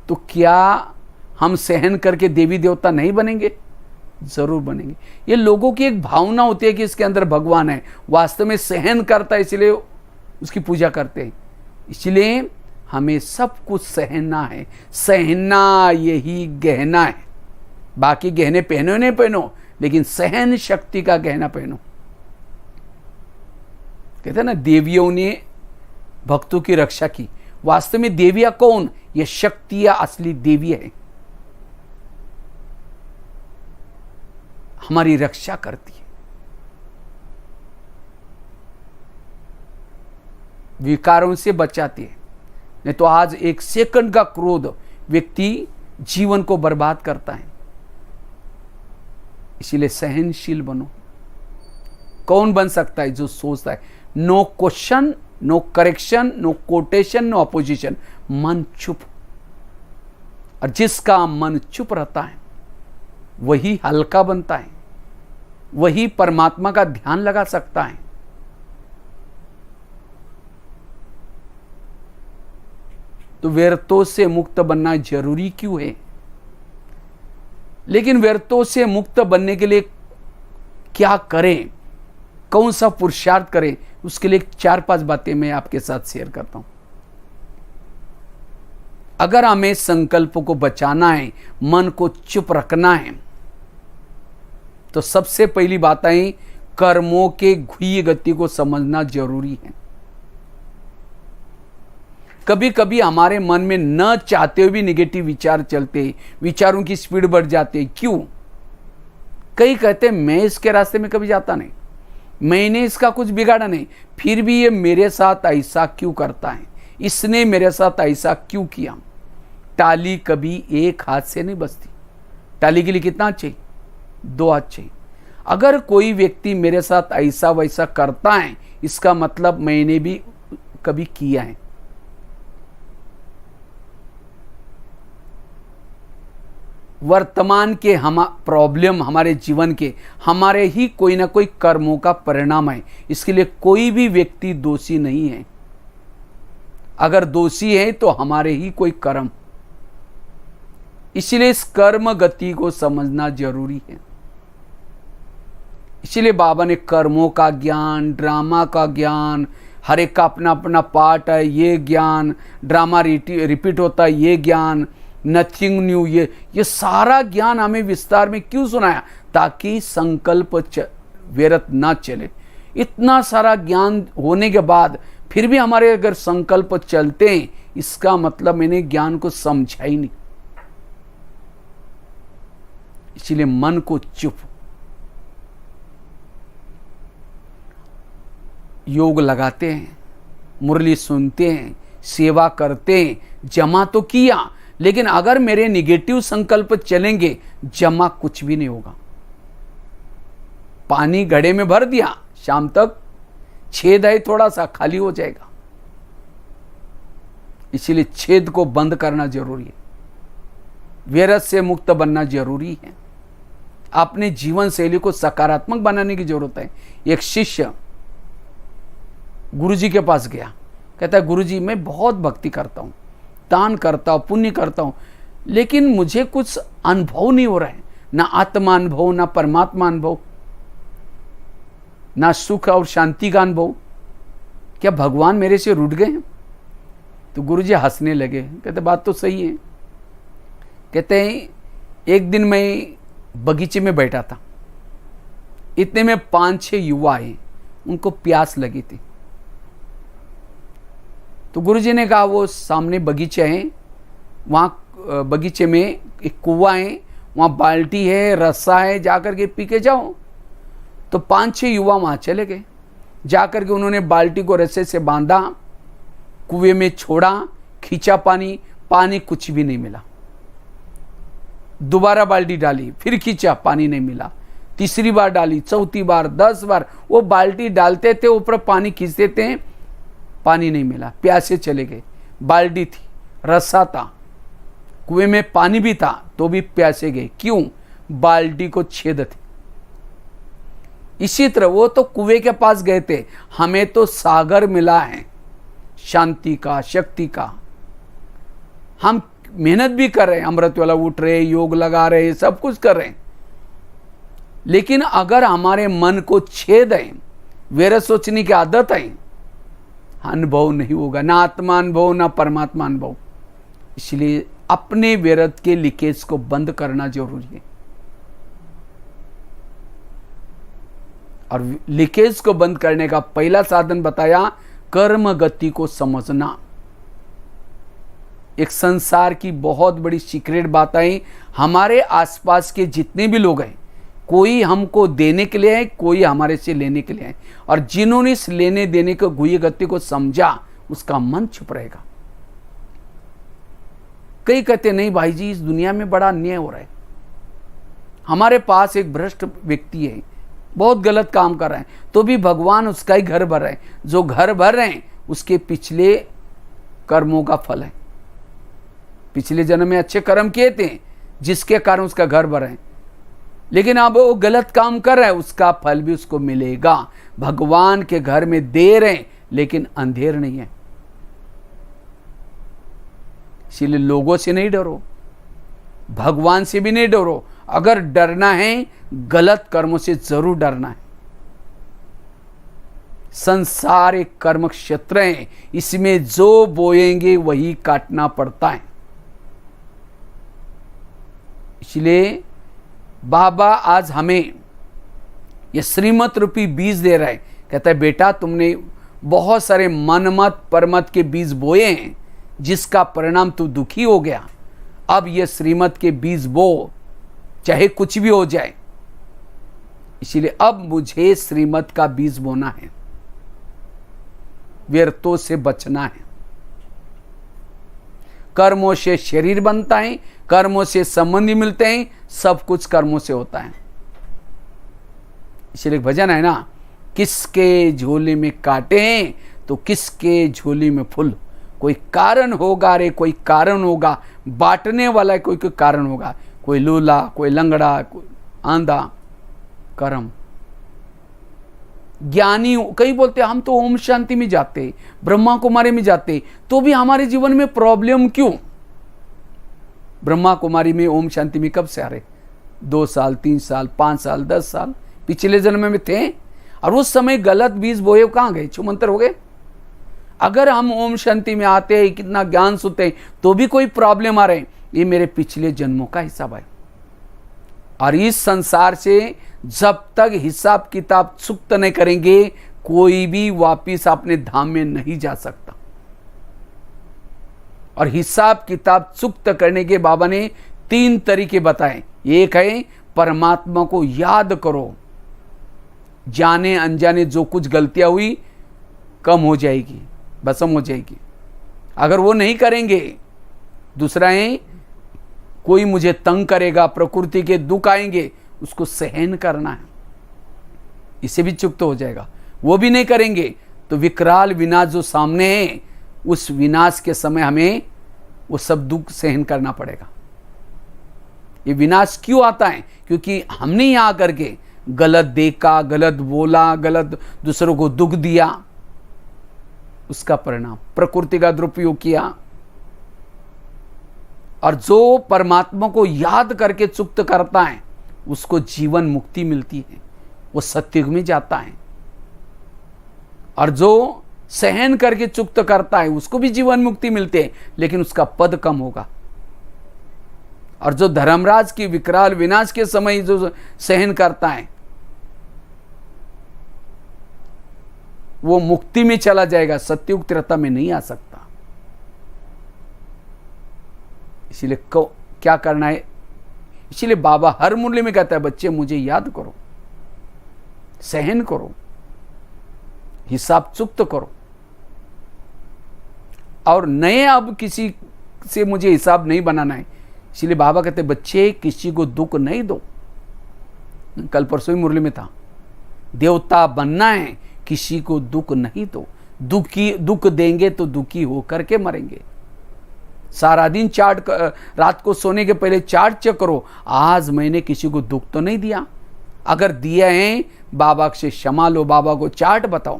तो क्या हम सहन करके देवी देवता नहीं बनेंगे? जरूर बनेंगे। ये लोगों की एक भावना होती है कि इसके अंदर भगवान है, वास्तव में सहन करता है इसलिए उसकी पूजा करते हैं। इसलिए हमें सब कुछ सहना है, सहना यही गहना है। बाकी गहने पहनो नहीं पहनो, लेकिन सहन शक्ति का गहना पहनो। कहते हैं ना, देवियों ने भक्तों की रक्षा की। वास्तव में देवियां कौन? ये शक्तियां असली देवी है, हमारी रक्षा करती है। विकारों से बचाती है। नहीं तो आज एक सेकंड का क्रोध व्यक्ति जीवन को बर्बाद करता है। इसीलिए सहनशील बनो। कौन बन सकता है? जो सोचता है। No question, no correction, no quotation, no opposition. मन चुप। और जिसका मन चुप रहता है वही हल्का बनता है, वही परमात्मा का ध्यान लगा सकता है। तो व्यर्थों से मुक्त बनना जरूरी क्यों है? लेकिन व्यर्थों से मुक्त बनने के लिए क्या करें, कौन सा पुरुषार्थ करें, उसके लिए 4-5 बातें मैं आपके साथ शेयर करता हूं। अगर हमें संकल्प को बचाना है, मन को चुप रखना है, तो सबसे पहली बात है कर्मों के घुई गति को समझना जरूरी है। कभी कभी हमारे मन में न चाहते हुए भी निगेटिव विचार चलते, विचारों की स्पीड बढ़ जाती है। क्यों? कई कहते हैं मैं इसके रास्ते में कभी जाता नहीं, मैंने इसका कुछ बिगाड़ा नहीं, फिर भी ये मेरे साथ ऐसा क्यों करता है, इसने मेरे साथ ऐसा क्यों किया। टाली कभी एक हाथ से नहीं बजती। टाली के लिए कितना हाथ चाहिए? 2 हाथ चाहिए। अगर कोई व्यक्ति मेरे साथ ऐसा वैसा करता है, इसका मतलब मैंने भी कभी किया है। वर्तमान के प्रॉब्लम हमारे जीवन के हमारे ही कोई ना कोई कर्मों का परिणाम है। इसके लिए कोई भी व्यक्ति दोषी नहीं है। अगर दोषी है तो हमारे ही कोई कर्म। इसलिए इस कर्म गति को समझना जरूरी है। इसलिए बाबा ने कर्मों का ज्ञान, ड्रामा का ज्ञान, हर एक का अपना अपना पार्ट है, ये ज्ञान, ड्रामा रिपीट होता है, ये ज्ञान, नथिंग न्यू, ये सारा ज्ञान हमें विस्तार में क्यों सुनाया? ताकि संकल्प व्यर्थ ना चले। इतना सारा ज्ञान होने के बाद फिर भी हमारे अगर संकल्प चलते हैं, इसका मतलब मैंने ज्ञान को समझा ही नहीं। इसलिए मन को चुप, योग लगाते हैं, मुरली सुनते हैं, सेवा करते हैं, जमा तो किया, लेकिन अगर मेरे निगेटिव संकल्प चलेंगे, जमा कुछ भी नहीं होगा। पानी घड़े में भर दिया, शाम तक छेद है थोड़ा सा, खाली हो जाएगा। इसीलिए छेद को बंद करना जरूरी है। व्यर्थ से मुक्त बनना जरूरी है। अपने जीवन शैली को सकारात्मक बनाने की जरूरत है। एक शिष्य गुरुजी के पास गया, कहता है गुरुजी मैं बहुत भक्ति करता हूं, दान करता हूं, पुण्य करता हूं, लेकिन मुझे कुछ अनुभव नहीं हो रहा है, ना आत्मा अनुभव, ना परमात्मा अनुभव, ना सुख और शांति का अनुभव। क्या भगवान मेरे से रूठ गए हैं? तो गुरुजी हंसने लगे, कहते बात तो सही है। कहते हैं एक दिन मैं बगीचे में बैठा था, इतने में 5-6 युवा आए, उनको प्यास लगी थी। तो गुरुजी ने कहा वो सामने बगीचा है, वहाँ बगीचे में एक कुआं है, वहाँ बाल्टी है, रस्सा है, जाकर के पी के जाओ। तो 5-6 युवा वहाँ चले गए। जाकर के उन्होंने बाल्टी को रस्से से बांधा, कुएं में छोड़ा, खींचा पानी, पानी कुछ भी नहीं मिला। दोबारा बाल्टी डाली, फिर खींचा, पानी नहीं मिला। तीसरी बार डाली, चौथी बार, 10 बार वो बाल्टी डालते थे, ऊपर पानी खींचते थे, पानी नहीं मिला। प्यासे चले गए। बाल्टी थी, रस्सा था, कुएं में पानी भी था, तो भी प्यासे गए। क्यों? बाल्टी को छेद थे। इसी तरह वो तो कुएं के पास गए थे, हमें तो सागर मिला है शांति का, शक्ति का। हम मेहनत भी कर रहे हैं, अमृत वाला उठ रहे, योग लगा रहे, सब कुछ कर रहे हैं, लेकिन अगर हमारे मन को छेद है, वेर सोचने की आदत है, अनुभव नहीं होगा, ना आत्मा अनुभव ना परमात्मा अनुभव। इसलिए अपने व्यर्थ के लीकेज को बंद करना जरूरी है। और लीकेज को बंद करने का पहला साधन बताया, कर्म गति को समझना। एक संसार की बहुत बड़ी सीक्रेट बात है, हमारे आसपास के जितने भी लोग हैं, कोई हमको देने के लिए है, कोई हमारे से लेने के लिए है, और जिन्होंने इस लेने देने को गुह्य गति को समझा, उसका मन चुप रहेगा। कई कहते नहीं भाई जी, इस दुनिया में बड़ा अन्याय हो रहा है, हमारे पास एक भ्रष्ट व्यक्ति है, बहुत गलत काम कर रहे हैं, तो भी भगवान उसका ही घर भर रहे हैं। जो घर भर रहे हैं उसके पिछले कर्मों का फल है, पिछले जन्म में अच्छे कर्म किए थे जिसके कारण उसका घर भर है, लेकिन अब वो गलत काम कर रहा है, उसका फल भी उसको मिलेगा। भगवान के घर में देर है लेकिन अंधेर नहीं है। इसीलिए लोगों से नहीं डरो, भगवान से भी नहीं डरो। अगर डरना है गलत कर्मों से जरूर डरना है। संसार एक कर्म क्षेत्र है, इसमें जो बोएंगे वही काटना पड़ता है। इसलिए बाबा आज हमें ये श्रीमत रूपी बीज दे रहा है। कहता है बेटा, तुमने बहुत सारे मनमत परमत के बीज बोए हैं जिसका परिणाम तू दुखी हो गया। अब ये श्रीमत के बीज बो, चाहे कुछ भी हो जाए। इसीलिए अब मुझे श्रीमत का बीज बोना है, व्यर्थों से बचना है। कर्मों से शरीर बनता है, कर्मों से संबंधी मिलते हैं, सब कुछ कर्मों से होता है। इसलिए भजन है ना, किसके झोले में कांटे हैं तो किसके झोली में फूल। कोई कारण होगा रे, कोई कारण होगा, बांटने वाला कोई कारण होगा, कोई लूला, कोई लंगड़ा, कोई आंधा। कर्म ज्ञानी कई बोलते हम तो ओम शांति में जाते, ब्रह्मा कुमारी में जाते, तो भी हमारे जीवन में प्रॉब्लम क्यों? ब्रह्मा कुमारी में ओम शांति में कब से आ रहे? 2 साल, 3 साल, 5 साल, 10 साल पिछले जन्म में थे, और उस समय गलत बीज बोए कहां गए? छुमंतर हो गए। अगर हम ओम शांति में आते हैं, कितना ज्ञान सुनते हैं, तो भी कोई प्रॉब्लम आ रहे, ये मेरे पिछले जन्मों का हिसाब है। और इस संसार से जब तक हिसाब किताब चुक्त नहीं करेंगे, कोई भी वापिस अपने धाम में नहीं जा सकता। और हिसाब किताब चुक्त करने के बाबा ने 3 तरीके बताए। एक है परमात्मा को याद करो, जाने अनजाने जो कुछ गलतियां हुई कम हो जाएगी, भस्म हो जाएगी, अगर वो नहीं करेंगे। दूसरा है कोई मुझे तंग करेगा, प्रकृति के दुख आएंगे, उसको सहन करना है, इससे भी चुप तो हो जाएगा। वो भी नहीं करेंगे तो विकराल विनाश जो सामने है, उस विनाश के समय हमें वो सब दुख सहन करना पड़ेगा। ये विनाश क्यों आता है? क्योंकि हमने यहां करके गलत देखा, गलत बोला, गलत दूसरों को दुख दिया, उसका परिणाम प्रकृति का दुरुपयोग किया। और जो परमात्मा को याद करके चुप्त करता है उसको जीवन मुक्ति मिलती है, वो सत्युग में जाता है। और जो सहन करके चुप्त करता है उसको भी जीवन मुक्ति मिलती है, लेकिन उसका पद कम होगा। और जो धर्मराज की विकराल विनाश के समय जो सहन करता है वो मुक्ति में चला जाएगा, सत्युग त्रेता में नहीं आ सकता। इसीलिए क्या करना है? इसीलिए बाबा हर मूल्य में कहता है बच्चे मुझे याद करो, सहन करो, हिसाब चुक्त करो। और नए अब किसी से मुझे हिसाब नहीं बनाना है। इसीलिए बाबा कहते बच्चे किसी को दुख नहीं दो। कल परसों ही मुरली में था, देवता बनना है, किसी को दुख नहीं दो। दुख देंगे तो दुखी होकर के मरेंगे। सारा दिन रात को सोने के पहले चार्ट चेक करो, आज मैंने किसी को दुख तो नहीं दिया। अगर दिया है बाबा से क्षमा लो, बाबा को चार्ट बताओ।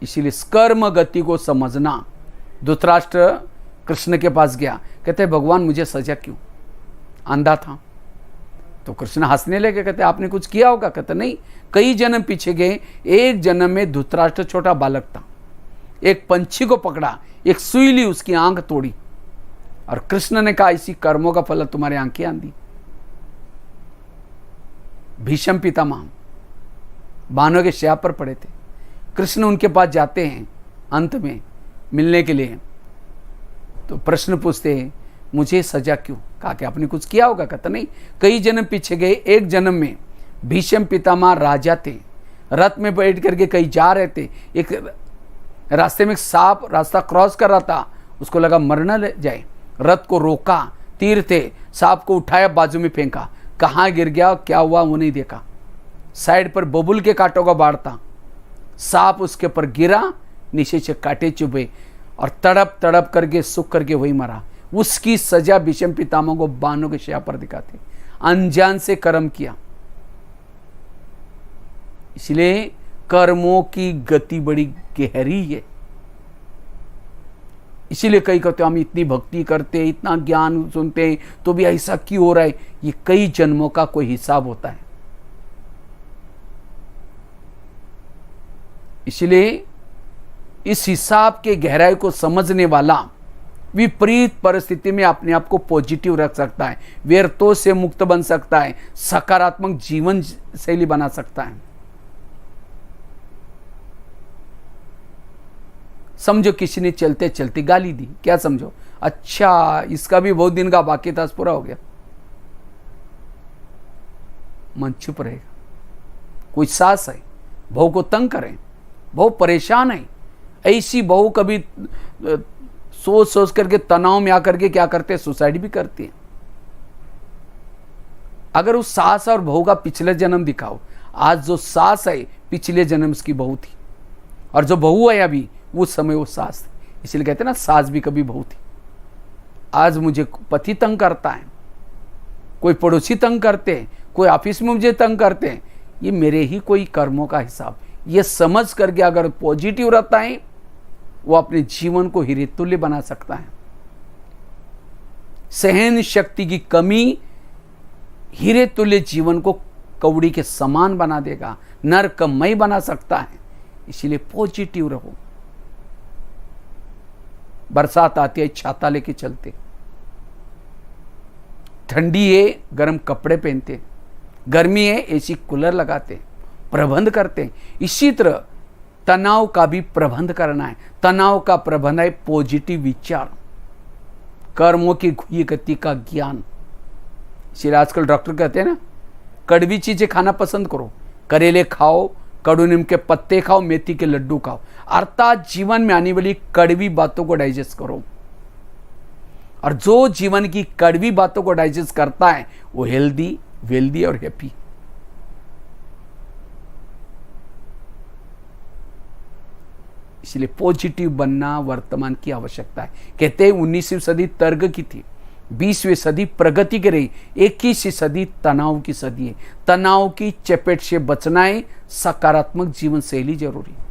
इसीलिए कर्म गति को समझना। धृतराष्ट्र कृष्ण के पास गया, कहते भगवान मुझे सजा क्यों, अंधा था। तो कृष्ण हंसने लगे, कहते आपने कुछ किया होगा। कहते नहीं, कई जन्म पीछे गए, एक जन्म में धृतराष्ट्र छोटा बालक था, एक पंछी को पकड़ा, एक सुई ली, उसकी आंख तोड़ी, और कृष्ण ने कहा इसी कर्मों का फल तुम्हारी आंखें आंधी। भीष्म पितामह बानों के शैया पर पड़े थे, कृष्ण उनके पास जाते हैं अंत में मिलने के लिए, तो प्रश्न पूछते हैं मुझे सजा क्यों। कहा कि आपने कुछ किया होगा। कहता नहीं, कई जन्म पीछे गए, एक जन्म में भीष्म पितामह राजा थे, रथ में बैठ करके कहीं जा रहे थे, एक रास्ते में एक सांप रास्ता क्रॉस कर रहा था, उसको लगा मर न जाए, रथ को रोका, तीर थे, सांप को उठाया, बाजू में फेंका, कहाँ गिर गया क्या हुआ वो नहीं देखा, साइड पर बबुल के कांटों का बाढ़ था, सांप उसके ऊपर गिरा, नीचे से कांटे चुभे और तड़प तड़प करके सुख करके वही मरा। उसकी सजा भीष्म पितामह को बानों के शैया पर दिखाते, अनजान से कर्म किया। इसलिए कर्मों की गति बड़ी गहरी है। इसीलिए कई कहते हम इतनी भक्ति करते, इतना ज्ञान सुनते हैं, तो भी ऐसा क्यों हो रहा है। ये कई जन्मों का कोई हिसाब होता है। इसलिए इस हिसाब के गहराई को समझने वाला विपरीत परिस्थिति में अपने आप को पॉजिटिव रख सकता है, व्यर्थों से मुक्त बन सकता है, सकारात्मक जीवन शैली बना सकता है। समझो किसी ने चलते चलते गाली दी, क्या समझो, अच्छा इसका भी बहुत दिन का बाकी था, पूरा हो गया, मन चुप रहेगा। कोई सास है, बहू को तंग करें, बहू परेशान है, ऐसी बहू कभी सोच सोच करके तनाव में आकर के क्या करते हैं, सुसाइड भी करती है। अगर उस सास और बहू का पिछले जन्म दिखाओ, आज जो सास है पिछले जन्म उसकी बहू थी, और जो बहू है अभी उस समय वो सास थी। इसलिए कहते हैं ना, सास भी कभी बहू थी। आज मुझे पति तंग करता है, कोई पड़ोसी तंग करते हैं, कोई ऑफिस में मुझे तंग करते हैं, ये मेरे ही कोई कर्मों का हिसाब। ये समझ करके अगर पॉजिटिव रहता है, वो अपने जीवन को हीरे तुल्य बना सकता है। सहन शक्ति की कमी हीरे तुल्य जीवन को कौड़ी के समान बना देगा, नरकमय बना सकता है। इसीलिए पॉजिटिव रहो। बरसात आती है, छाता लेके चलते, ठंडी है गर्म कपड़े पहनते, गर्मी है एसी कूलर लगाते, प्रबंध करते। इसी तरह तनाव का भी प्रबंध करना है। तनाव का प्रबंध है पॉजिटिव विचार, कर्मों की घुई गति का ज्ञान। इसलिए आजकल डॉक्टर कहते हैं ना, कड़वी चीजें खाना पसंद करो, करेले खाओ, कड़ू नीम के पत्ते खाओ, मेथी के लड्डू खाओ, अर्थात जीवन में आने वाली कड़वी बातों को डाइजेस्ट करो। और जो जीवन की कड़वी बातों को डाइजेस्ट करता है वो हेल्दी, वेल्दी और हैप्पी। इसलिए पॉजिटिव बनना वर्तमान की आवश्यकता है। कहते हैं 19वीं सदी तर्क की थी, 20वीं सदी प्रगति की रही, 21वीं सदी तनाव की सदी है। तनाव की चपेट से बचना है, सकारात्मक जीवन शैली जरूरी है,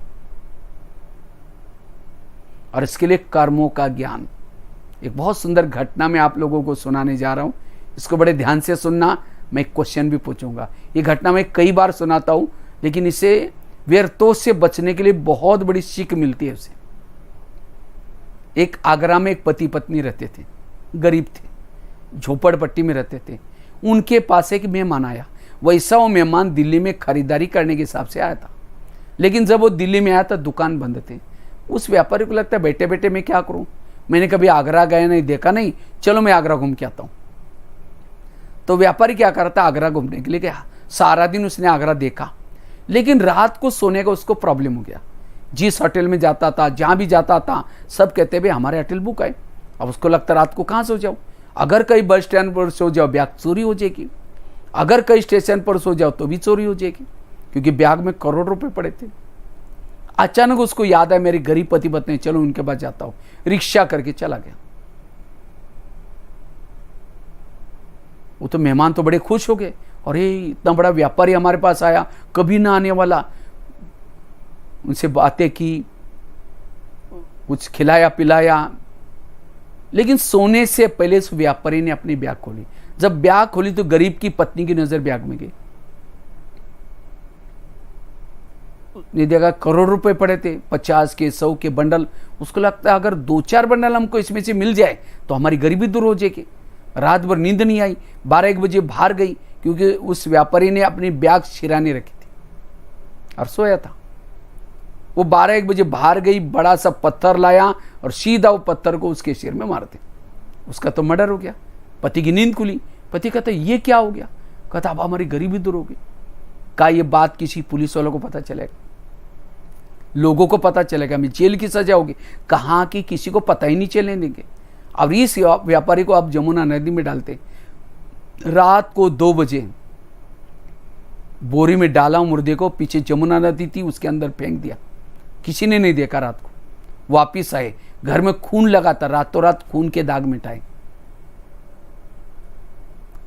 और इसके लिए कर्मों का ज्ञान। एक बहुत सुंदर घटना मैं आप लोगों को सुनाने जा रहा हूं, इसको बड़े ध्यान से सुनना। मैं एक क्वेश्चन भी पूछूंगा। ये घटना मैं कई बार सुनाता हूं, लेकिन इसे व्यर्थों से बचने के लिए बहुत बड़ी सीख मिलती है उसे। एक आगरा में एक पति पत्नी रहते थे, गरीब थे, झोपड़पट्टी में रहते थे। उनके पास एक मेहमान आया। वैसा वो मेहमान दिल्ली में खरीदारी करने के हिसाब से आया था, लेकिन जब वो दिल्ली में आया था दुकान बंद थे। उस व्यापारी को लगता है बैठे बैठे मैं क्या करूं, मैंने कभी आगरा गया नहीं, देखा नहीं, चलो मैं आगरा घूम के आता हूं। तो व्यापारी क्या करता, आगरा घूमने के लिए गया। सारा दिन उसने आगरा देखा, लेकिन रात को सोने का उसको प्रॉब्लम हो गया। जिस होटल में जाता था, जहां भी जाता था, सब कहते भाई हमारे होटल बुक है। अब उसको लगता रात को कहां सो जाओ, अगर कहीं बस स्टैंड पर सो जाओ बैग चोरी हो जाएगी, अगर कहीं स्टेशन पर सो जाओ तो भी चोरी हो जाएगी, क्योंकि बैग में करोड़ रुपए पड़े थे। अचानक उसको याद है मेरी गरीब पति पत्नी, चलो उनके पास जाता हूं। रिक्शा करके चला गया। वो तो मेहमान तो बड़े खुश हो गए, अरे इतना बड़ा व्यापारी हमारे पास आया, कभी ना आने वाला। उनसे बातें की, कुछ खिलाया पिलाया, लेकिन सोने से पहले उस व्यापारी ने अपनी ब्याग खोली। जब ब्याग खोली तो गरीब की पत्नी की नजर ब्याग में गई। ने देखा करोड़ रुपए पड़े थे, 50 के 100 के बंडल। उसको लगता है अगर 2-4 बंडल हमको इसमें से मिल जाए तो हमारी गरीबी दूर हो जाएगी। रात भर नींद नहीं आई, 12-1 बजे बाहर गई, क्योंकि उस व्यापारी ने अपनी ब्याग सिराने रखी थी और सोया था। वो 12-1 बजे बाहर गई, बड़ा सा पत्थर लाया और सीधा वो पत्थर को उसके सिर में मार दिया। उसका तो मर्डर हो गया। पति की नींद खुली। पति कहता ये क्या हो गया? कहता अब हमारी गरीबी दूर हो गई। का ये बात किसी पुलिस वालों को पता चलेगा, लोगों को पता चलेगा, हमें जेल की सजा होगी। कहाँ की किसी को पता ही नहीं चलने देंगे। अब इस व्यापारी को आप जमुना नदी में डालते, रात को 2 बजे बोरी में डाला मुर्दे को, पीछे जमुना नदी थी उसके अंदर फेंक दिया। किसी ने नहीं देखा। रात को वापिस आए, घर में खून लगा था, रातों रात खून के दाग मिटाए।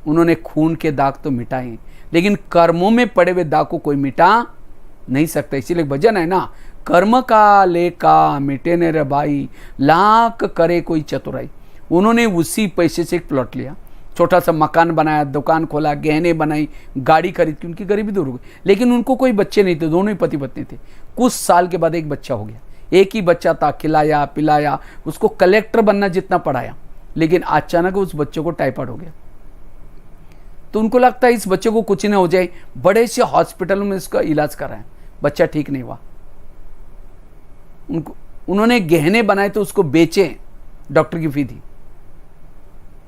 उन्होंने खून के दाग तो मिटाए, लेकिन कर्मों में पड़े हुए दाग को कोई मिटा नहीं सकता। इसीलिए भजन है ना, कर्म का लेका मिटे ने रे भाई, लाख करे कोई चतुराई। उन्होंने उसी पैसे से एक प्लॉट लिया, छोटा सा मकान बनाया, दुकान खोला, गहने बनाई, गाड़ी खरीद की, उनकी गरीबी दूर हो गई। लेकिन उनको कोई बच्चे नहीं थे, दोनों ही पति पत्नी थे। कुछ साल के बाद एक बच्चा हो गया। एक ही बच्चा था, खिलाया पिलाया, उसको कलेक्टर बनना जितना पढ़ाया, लेकिन अचानक उस बच्चे को टाइफाइड हो गया। तो उनको लगता है इस बच्चे को कुछ न हो जाए, बड़े से हॉस्पिटल में इसका इलाज कराएं, बच्चा ठीक नहीं हुआ। उन्होंने गहने बनाए तो उसको बेचे, डॉक्टर की फी दी,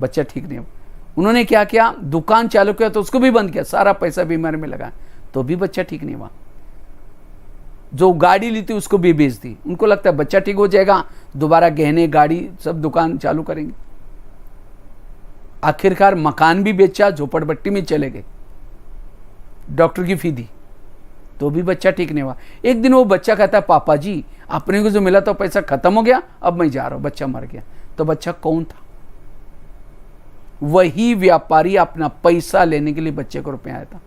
बच्चा ठीक नहीं हुआ। उन्होंने क्या किया, दुकान चालू किया तो उसको भी बंद किया, सारा पैसा बीमारी में लगा तो भी बच्चा ठीक नहीं हुआ। जो गाड़ी ली थी उसको भी बेच दी। उनको लगता है बच्चा ठीक हो जाएगा, दोबारा गहने गाड़ी सब दुकान चालू करेंगे। आखिरकार मकान भी बेचा, झोपड़पट्टी में चले गए, डॉक्टर की फी दी तो भी बच्चा ठीक नहीं हुआ। एक दिन वो बच्चा कहता है पापा जी अपने को जो मिला तो पैसा खत्म हो गया, अब मैं जा रहा हूं, बच्चा मर गया। तो बच्चा कौन था? वही व्यापारी अपना पैसा लेने के लिए बच्चे को रुपया आया था।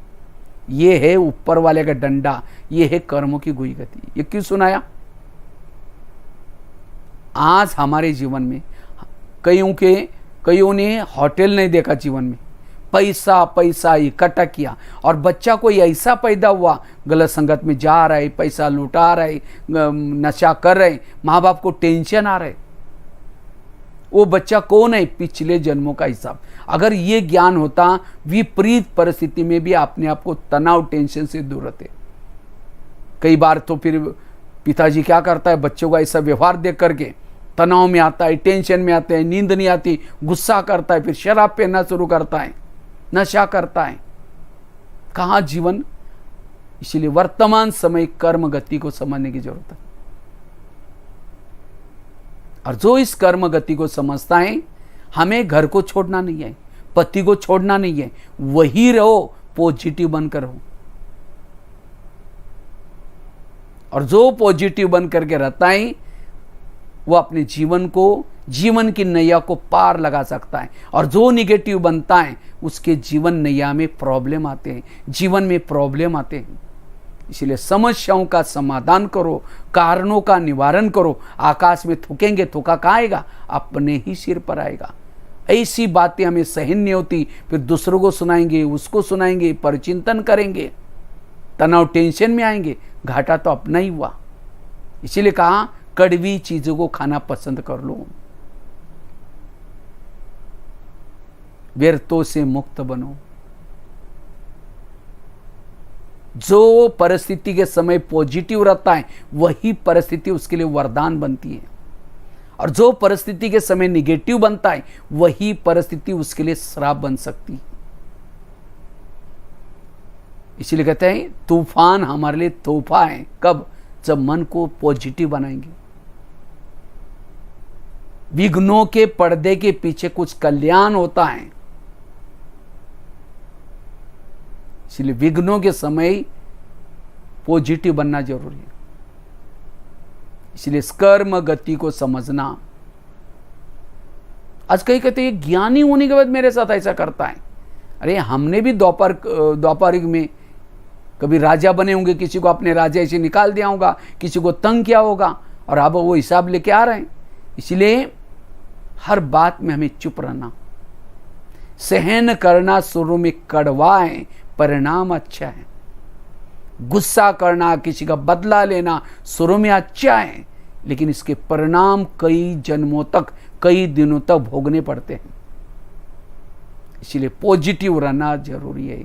ये है ऊपर वाले का डंडा, ये है कर्मों की गुई गति। ये क्यों सुनाया? आज हमारे जीवन में कईयों ने होटल नहीं देखा, जीवन में पैसा पैसा इकट्ठा किया, और बच्चा कोई ऐसा पैदा हुआ गलत संगत में जा रहा है, पैसा लुटा रहा है, नशा कर रहे, माँ बाप को टेंशन आ रहे। वो बच्चा कौन है? पिछले जन्मों का हिसाब। अगर ये ज्ञान होता, विपरीत परिस्थिति में भी अपने आप को तनाव टेंशन से दूर रहते। कई बार तो फिर पिताजी क्या करता है, बच्चों का ऐसा व्यवहार देख करके तनाव में आता है, टेंशन में आता है, नींद नहीं आती, गुस्सा करता है, फिर शराब पीना शुरू करता है, नशा करता है। कहाँ जीवन? इसीलिए वर्तमान समय कर्म गति को समझने की जरूरत है। और जो इस कर्म गति को समझता है, हमें घर को छोड़ना नहीं है, पति को छोड़ना नहीं है, वही रहो, पॉजिटिव बनकर रहो। और जो पॉजिटिव बन करके रहता है वो अपने जीवन को, जीवन की नैया को पार लगा सकता है। और जो निगेटिव बनता है उसके जीवन नैया में प्रॉब्लम आते हैं, जीवन में प्रॉब्लम आते हैं। इसलिए समस्याओं का समाधान करो, कारणों का निवारण करो। आकाश में थूकेंगे, थूका कहाँ आएगा? अपने ही सिर पर आएगा। ऐसी बातें हमें सहन नहीं होती, फिर दूसरों को सुनाएंगे, उसको सुनाएंगे, परचिंतन करेंगे, तनाव टेंशन में आएंगे, घाटा तो अपना ही हुआ। इसीलिए कहा कड़वी चीजों को खाना पसंद कर लो, व्यर्थों से मुक्त बनो। जो परिस्थिति के समय पॉजिटिव रहता है वही परिस्थिति उसके लिए वरदान बनती है, और जो परिस्थिति के समय निगेटिव बनता है वही परिस्थिति उसके लिए श्राप बन सकती है। इसीलिए कहते हैं तूफान हमारे लिए तोहफा है। कब? जब मन को पॉजिटिव बनाएंगे। विघ्नों के पर्दे के पीछे कुछ कल्याण होता है। इसलिए विघ्नों के समय पॉजिटिव बनना जरूरी है। इसलिए कर्म गति को समझना। आज कई कहते हैं ज्ञानी होने के बाद मेरे साथ ऐसा करता है। अरे हमने भी द्वापर युग में कभी राजा बने होंगे, किसी को अपने राजा से निकाल दिया होगा, किसी को तंग किया होगा, और अब वो हिसाब लेके आ रहे हैं। इसलिए हर बात में हमें चुप रहना, सहन करना शुरू में कड़वा है, परिणाम अच्छा है। गुस्सा करना, किसी का बदला लेना शुरू में अच्छा है, लेकिन इसके परिणाम कई जन्मों तक, कई दिनों तक भोगने पड़ते हैं। इसलिए पॉजिटिव रहना जरूरी है,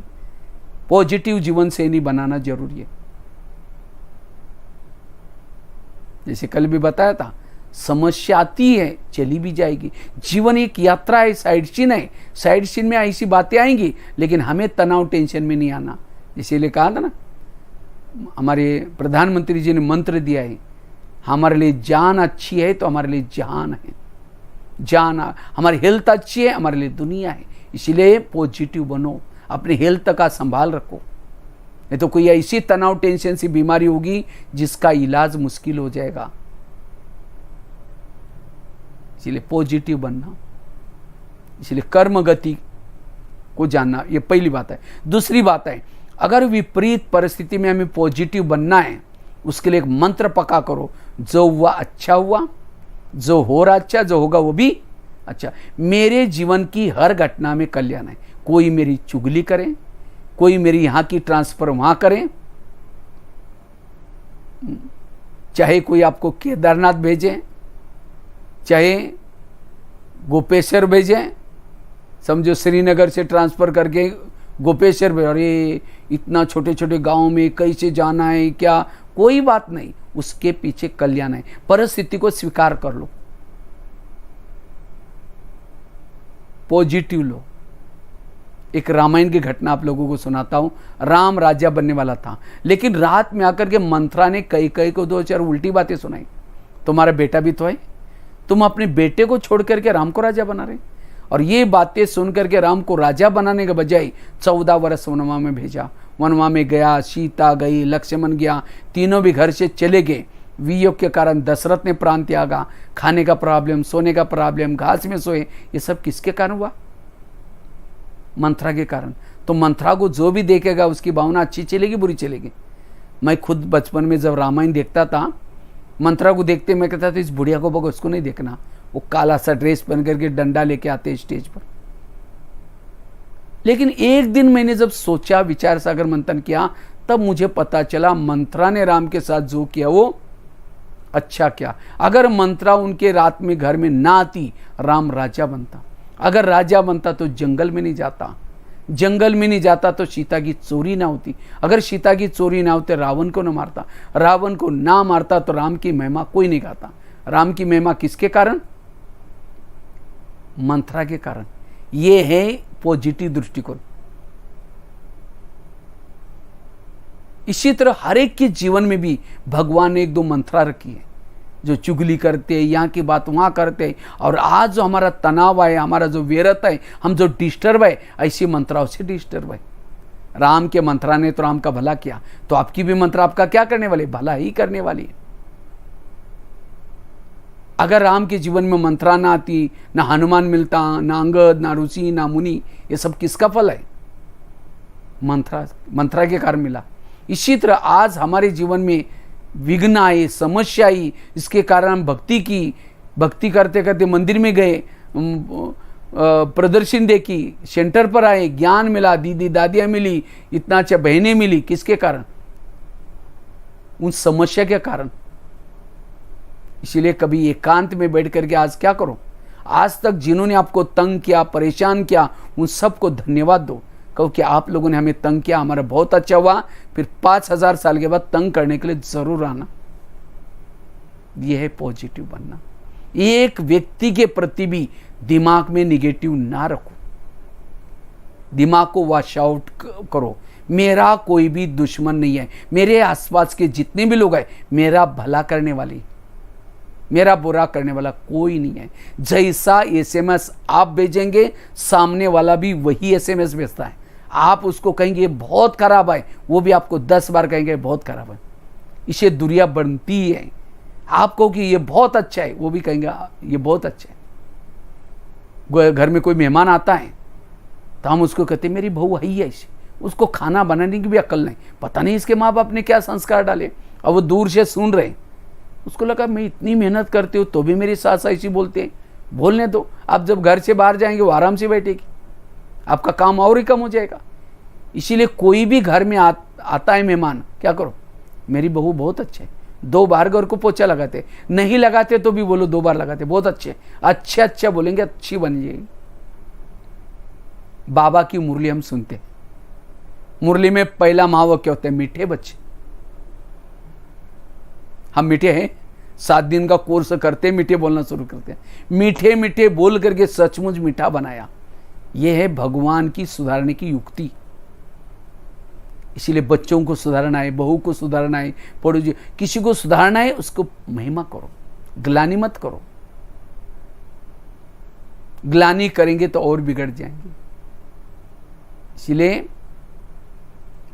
पॉजिटिव जीवन शैली बनाना जरूरी है। जैसे कल भी बताया था, समस्या आती है चली भी जाएगी। जीवन एक यात्रा है, साइड सीन है। साइड सीन में ऐसी बातें आएंगी, लेकिन हमें तनाव टेंशन में नहीं आना। इसीलिए कहा था ना, हमारे प्रधानमंत्री जी ने मंत्र दिया है, हमारे लिए जान अच्छी है तो हमारे लिए जहान है। जान, हमारी हेल्थ अच्छी है, हमारे लिए दुनिया है। इसीलिए पॉजिटिव बनो, अपने हेल्थ का संभाल रखो, नहीं तो कोई ऐसी तनाव टेंशन सी बीमारी होगी जिसका इलाज मुश्किल हो जाएगा। इसलिए पॉजिटिव बनना, इसलिए कर्म गति को जानना, ये पहली बात है। दूसरी बात है, अगर विपरीत परिस्थिति में हमें पॉजिटिव बनना है, उसके लिए एक मंत्र पक्का करो, जो हुआ अच्छा हुआ, जो हो रहा अच्छा, जो होगा वो भी अच्छा। मेरे जीवन की हर घटना में कल्याण है। कोई मेरी चुगली करे, कोई मेरी यहां की ट्रांसफर वहां करे, चाहे कोई आपको केदारनाथ भेजे, चाहे गोपेश्वर भेजे, समझो श्रीनगर से ट्रांसफर करके गोपेश्वर भेज, अरे इतना छोटे छोटे गांव में कैसे जाना है क्या, कोई बात नहीं, उसके पीछे कल्याण है। परिस्थिति को स्वीकार कर लो, पॉजिटिव लो। एक रामायण की घटना आप लोगों को सुनाता हूं। राम राजा बनने वाला था, लेकिन रात में आकर के मंत्रा ने कई कई को दो चार उल्टी बातें सुनाई। तुम्हारा बेटा भी तो है, तुम अपने बेटे को छोड़ करके राम को राजा बना रहे। और ये बातें सुन करके राम को राजा बनाने के बजाय 14 वर्ष वनवा में भेजा। वनवा में गया, सीता गई, लक्ष्मण गया, तीनों भी घर से चले गए। वियोग के कारण दशरथ ने प्राण त्यागा। खाने का प्रॉब्लम, सोने का प्रॉब्लम, घास में सोए, ये सब किसके कारण हुआ? मंत्रा के कारण। तो मंत्रा को जो भी देखेगा उसकी भावना अच्छी चलेगी, बुरी चलेगी। मैं खुद बचपन में जब रामायण देखता था, मंत्रा को देखते मैं कहता था इस बुढ़िया को बगो, उसको नहीं देखना। वो काला सा ड्रेस पहन करके डंडा लेके आते स्टेज पर। लेकिन एक दिन मैंने जब सोचा, विचार सागर मंथन किया, तब मुझे पता चला मंत्रा ने राम के साथ जो किया वो अच्छा किया। अगर मंत्रा उनके रात में घर में ना आती, राम राजा बनता। अगर राजा बनता तो जंगल में नहीं जाता, जंगल में नहीं जाता तो सीता की चोरी ना होती, अगर सीता की चोरी ना होती रावण को ना मारता, रावण को ना मारता तो राम की महिमा कोई नहीं गाता। राम की महिमा किसके कारण? मंत्रा के कारण। ये है पॉजिटिव दृष्टिकोण। इसी तरह हर एक के जीवन में भी भगवान ने एक दो मंत्रा रखी है। जो चुगली करते हैं, यहाँ की बात वहाँ करते हैं, और आज जो हमारा तनाव है, हमारा जो व्यर्थ है, हम जो डिस्टर्ब है, ऐसी मंत्राओं से डिस्टर्ब है। राम के मंत्रा ने तो राम का भला किया, तो आपकी भी मंत्रा आपका क्या करने वाली? भला ही करने वाली है। अगर राम के जीवन में मंत्रा ना आती, ना हनुमान मिलता, ना अंगद, ना ऋषि, ना मुनि, ये सब किसका फल है? मंत्रा के कारण मिला। इसी तरह आज हमारे जीवन में विघ्न आए, समस्या आई, इसके कारण हम भक्ति करते करते मंदिर में गए, प्रदर्शन देखी, सेंटर पर आए, ज्ञान मिला, दीदी दादियाँ मिली, इतना अच्छा बहनें मिली, किसके कारण? उन समस्या के कारण। इसीलिए कभी एकांत में बैठ करके आज क्या करो, आज तक जिन्होंने आपको तंग किया, परेशान किया, उन सबको धन्यवाद दो। कहो कि आप लोगों ने हमें तंग किया, हमारा बहुत अच्छा हुआ, फिर 5000 साल के बाद तंग करने के लिए जरूर आना। यह है पॉजिटिव बनना। एक व्यक्ति के प्रति भी दिमाग में निगेटिव ना रखो, दिमाग को वॉश आउट करो। मेरा कोई भी दुश्मन नहीं है, मेरे आसपास के जितने भी लोग हैं मेरा भला करने वाले, मेरा बुरा करने वाला कोई नहीं है। जैसा एसएमएस आप भेजेंगे, सामने वाला भी वही एसएमएस भेजता है। आप उसको कहेंगे बहुत खराब है, वो भी आपको 10 बार कहेंगे बहुत खराब है। इसे दुनिया बनती है। आप कहो कि ये बहुत अच्छा है, वो भी कहेंगे ये बहुत अच्छा है। घर में कोई मेहमान आता है तो हम उसको कहते मेरी बहू है ही ऐसी, उसको खाना बनाने की भी अक्ल नहीं, पता नहीं इसके माँ बाप ने क्या संस्कार डाले। और वो दूर से सुन रहे, उसको लगा मैं इतनी मेहनत करती हूँ तो भी मेरी सास ऐसी बोलते हैं, बोलने दो। आप जब घर से बाहर जाएंगे वो आराम से बैठेगी, आपका काम और ही कम हो जाएगा। इसीलिए कोई भी घर में आता है मेहमान, क्या करो, मेरी बहू बहुत अच्छे है, 2 बार घर को पोछा लगाते, नहीं लगाते तो भी बोलो 2 बार लगाते, बहुत अच्छे, अच्छे अच्छा बोलेंगे, अच्छी बन जाएगी। बाबा की मुरली हम सुनते हैं, मुरली में पहला महावाक्य होता है मीठे बच्चे। हम मीठे हैं, 7 दिन का कोर्स करते मीठे बोलना शुरू करते हैं, मीठे मीठे बोल करके सचमुच मीठा बनाया। यह है भगवान की सुधारने की युक्ति। इसीलिए बच्चों को सुधारना है, बहू को सुधारना है, पड़ोसी किसी को सुधारना है, उसको महिमा करो, ग्लानि मत करो। ग्लानि करेंगे तो और बिगड़ जाएंगे। इसलिए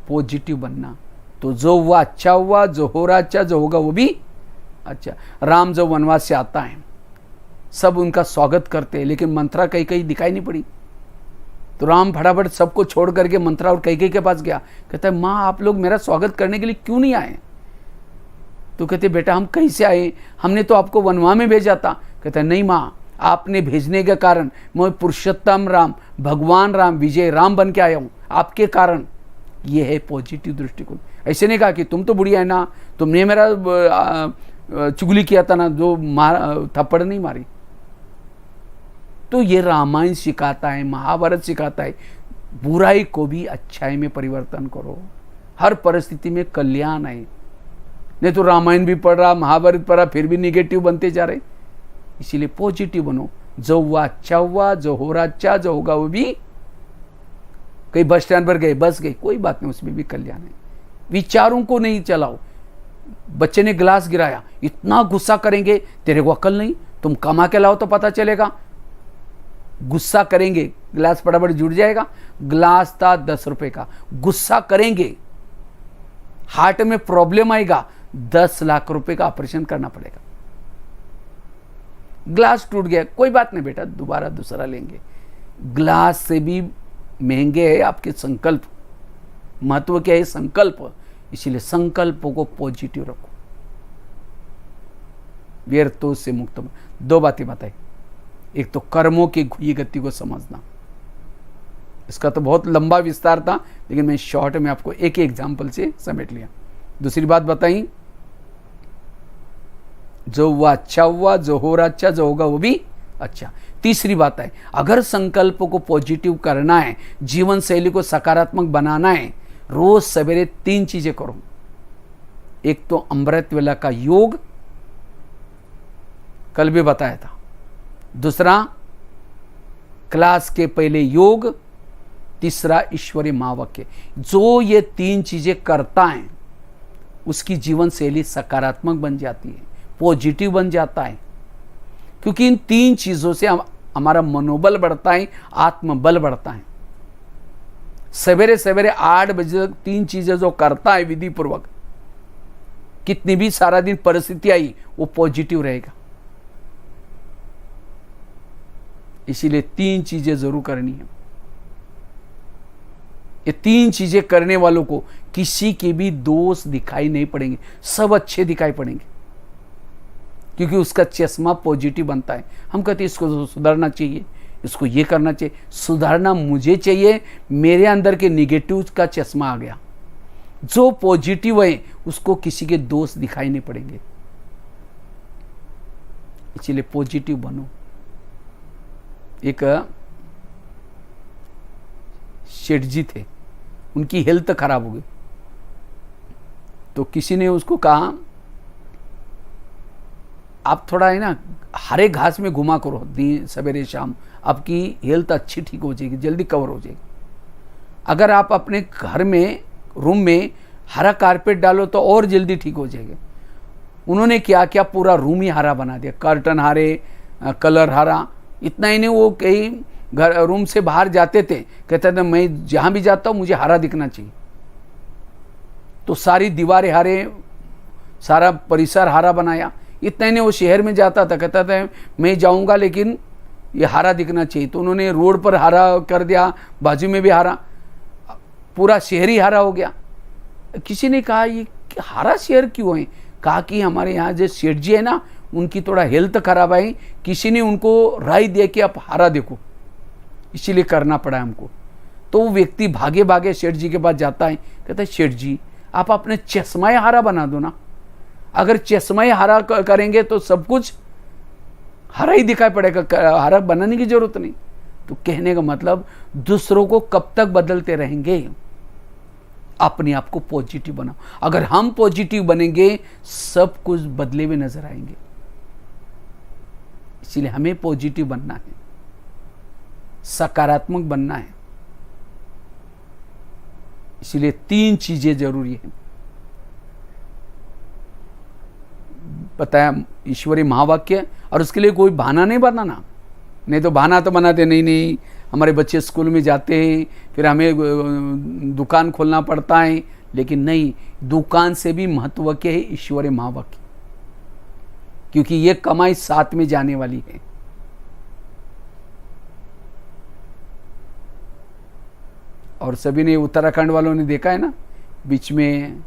पॉजिटिव बनना। तो जो हुआ अच्छा हुआ, जो हो रहा अच्छा, जो होगा वो भी अच्छा। राम जब वनवास से आता है, सब उनका स्वागत करते हैं, लेकिन मंत्रा कहीं कहीं दिखाई नहीं पड़ी। तो राम फटाफट सबको छोड़ करके मंत्रा और कैकेयी के पास गया। कहता है माँ आप लोग मेरा स्वागत करने के लिए क्यों नहीं आए? तो कहते बेटा हम कहीं से आए, हमने तो आपको वनवा में भेजा था। कहता है नहीं माँ, आपने भेजने के कारण मैं पुरुषोत्तम राम, भगवान राम, विजय राम बन के आया हूँ आपके कारण। ये है पॉजिटिव दृष्टिकोण। ऐसे नहीं कहा कि तुम तो बुढ़िया है ना, तुमने मेरा चुगली किया था ना, जो थप्पड़ नहीं मारी। तो ये रामायण सिखाता है, महाभारत सिखाता है, बुराई को भी अच्छाई में परिवर्तन करो। हर परिस्थिति में कल्याण है। नहीं तो रामायण भी पढ़ रहा, महाभारत पढ़ रहा, फिर भी निगेटिव बनते जा रहे। इसीलिए पॉजिटिव बनो। जो हुआ अच्छा हुआ, जो हो रहा अच्छा, जो होगा वो भी। कहीं बस स्टैंड पर गए, बस गए, कोई बात नहीं, उसमें भी कल्याण है। विचारों को नहीं चलाओ। बच्चे ने गिलास गिराया, इतना गुस्सा करेंगे, तेरे को अकल नहीं, तुम कमा के लाओ तो पता चलेगा। गुस्सा करेंगे, गिलास फटाफट जुड़ जाएगा। गिलास था 10 रुपए का, गुस्सा करेंगे, हार्ट में प्रॉब्लम आएगा, 10 लाख रुपए का ऑपरेशन करना पड़ेगा। ग्लास टूट गया, कोई बात नहीं बेटा, दोबारा दूसरा लेंगे। ग्लास से भी महंगे है आपके संकल्प। महत्व क्या है? संकल्प। इसीलिए संकल्पों को पॉजिटिव रखो। व्यर्थों से मुक्त। 2 बातें बताई। एक तो कर्मों की घुई गति को समझना, इसका तो बहुत लंबा विस्तार था, लेकिन मैं शॉर्ट में आपको एक एग्जाम्पल से समेट लिया। दूसरी बात बताई, जो हुआ अच्छा हुआ, जो हो रहा अच्छा, जो होगा वो भी अच्छा। तीसरी बात है, अगर संकल्प को पॉजिटिव करना है, जीवन शैली को सकारात्मक बनाना है, रोज सवेरे 3 चीजें करो। एक तो अमृत वेला का योग, कल भी बताया था। दूसरा क्लास के पहले योग। तीसरा ईश्वरीय महावाक्य। जो ये 3 चीजें करता है उसकी जीवन शैली सकारात्मक बन जाती है, पॉजिटिव बन जाता है। क्योंकि इन 3 चीजों से हमारा मनोबल बढ़ता है, आत्मबल बढ़ता है। सवेरे सवेरे 8 बजे तक 3 चीजें जो करता है विधि पूर्वक, कितनी भी सारा दिन परिस्थिति आई वो पॉजिटिव रहेगा। इसीलिए 3 चीजें जरूर करनी है। ये 3 चीजें करने वालों को किसी के भी दोष दिखाई नहीं पड़ेंगे, सब अच्छे दिखाई पड़ेंगे, क्योंकि उसका चश्मा पॉजिटिव बनता है। हम कहते हैं इसको सुधारना चाहिए, इसको ये करना चाहिए। सुधारना मुझे चाहिए, मेरे अंदर के निगेटिव का चश्मा आ गया। जो पॉजिटिव है उसको किसी के दोष दिखाई नहीं पड़ेंगे। इसलिए पॉजिटिव बनो। एक शेठ जी थे, उनकी हेल्थ खराब हो गई, तो किसी ने उसको कहा आप थोड़ा है ना हरे घास में घुमा करो दिन सवेरे शाम, आपकी हेल्थ अच्छी ठीक हो जाएगी, जल्दी कवर हो जाएगी। अगर आप अपने घर में रूम में हरा कारपेट डालो तो और जल्दी ठीक हो जाएगा। उन्होंने क्या किया, पूरा रूम ही हरा बना दिया, कर्टन हरे, कलर हरा। इतना ही नहीं, वो कई घर रूम से बाहर जाते थे, कहते थे मैं जहाँ भी जाता हूँ मुझे हरा दिखना चाहिए। तो सारी दीवारें हरे, सारा परिसर हरा बनाया। इतना ही नहीं, वो शहर में जाता था, कहता था मैं जाऊँगा लेकिन ये हरा दिखना चाहिए। तो उन्होंने रोड पर हरा कर दिया, बाजू में भी हरा, पूरा शहर ही हरा हो गया। किसी ने कहा ये हरा शहर क्यों है? कहा कि हमारे यहाँ जो सेठ जी है ना, उनकी थोड़ा हेल्थ खराब आई, किसी ने उनको राय दिया कि आप हारा देखो, इसीलिए करना पड़ा हमको। तो वो व्यक्ति भागे भागे सेठ जी के पास जाता है, कहता है सेठ जी आप अपने चश्माए हारा बना दो ना, अगर चश्माए हारा करेंगे तो सब कुछ हरा ही दिखाई पड़ेगा, हरा बनाने की जरूरत नहीं। तो कहने का मतलब दूसरों को कब तक बदलते रहेंगे, अपने आप को पॉजिटिव बनाओ। अगर हम पॉजिटिव बनेंगे सब कुछ बदले हुए नजर आएंगे। इसलिए हमें पॉजिटिव बनना है, सकारात्मक बनना है। इसलिए 3 चीजें जरूरी है। बताया ईश्वरीय महावाक्य, और उसके लिए कोई बहाना नहीं बनाना। नहीं तो बहाना तो बनाते नहीं, हमारे बच्चे स्कूल में जाते हैं, फिर हमें दुकान खोलना पड़ता है, लेकिन नहीं, दुकान से भी महत्व के है ईश्वरीय महावाक्य, क्योंकि ये कमाई साथ में जाने वाली है। और सभी ने, उत्तराखंड वालों ने देखा है ना, बीच में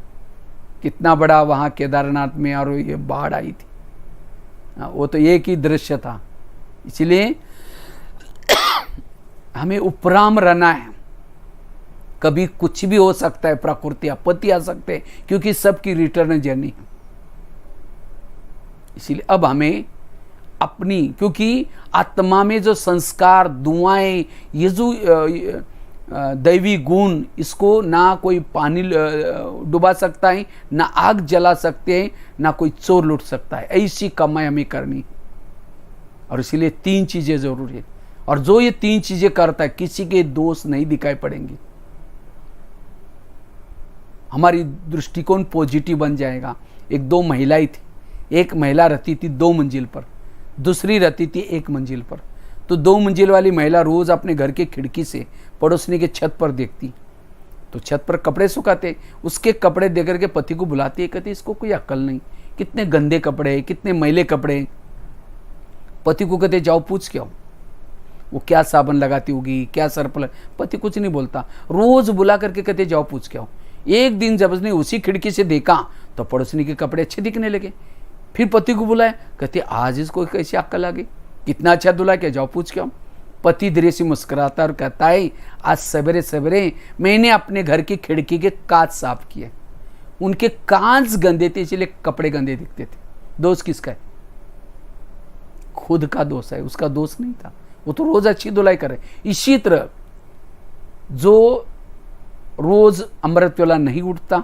कितना बड़ा वहां केदारनाथ में और ये बाढ़ आई थी, वो तो एक ही दृश्य था। इसलिए हमें उपराम रहना है। कभी कुछ भी हो सकता है, प्रकृति आपत्ति आ सकते हैं, क्योंकि सबकी रिटर्न जर्नी है। इसलिए अब हमें अपनी, क्योंकि आत्मा में जो संस्कार, दुआएं, ये जो दैवी गुण, इसको ना कोई पानी डुबा सकता है, ना आग जला सकते हैं, ना कोई चोर लूट सकता है। ऐसी कमाई हमें करनी, और इसीलिए 3 चीजें जरूरी है। और जो ये 3 चीजें करता है, किसी के दोष नहीं दिखाई पड़ेंगे, हमारी दृष्टिकोण पॉजिटिव बन जाएगा। 1-2 महिलाएं थी, एक महिला रहती थी 2 मंजिल पर, दूसरी रहती थी 1 मंजिल पर। तो 2 मंजिल वाली महिला रोज अपने घर के खिड़की से पड़ोसनी के छत पर देखती, तो छत पर कपड़े सुखाते, उसके कपड़े देख करके पति को बुलाती है, कहती इसको कोई अक्ल नहीं, कितने गंदे कपड़े हैं, कितने मैले कपड़े। पति को कहते जाओ पूछ के आओ, वो क्या साबुन लगाती होगी, क्या सर्फ लगा। पति कुछ नहीं बोलता, रोज बुला करके कहते जाओ पूछ के आओ। एक दिन जब उसने उसी खिड़की से देखा तो पड़ोसनी के कपड़े अच्छे दिखने लगे। फिर पति को बुलाया, कहते आज इसको कैसी अक्ल आ गई, कितना अच्छा धुला के, जाओ पूछ के आओ। पति धीरे से मुस्कुराता और कहता है आज सवेरे सवेरे मैंने अपने घर की खिड़की के कांच साफ किए, उनके कांच गंदे थे इसलिए कपड़े गंदे दिखते थे। दोष किसका है? खुद का दोष है, उसका दोष नहीं था, वो तो रोज अच्छी धुलाई करे। इसी तरह जो रोज अमृत वेला नहीं उठता,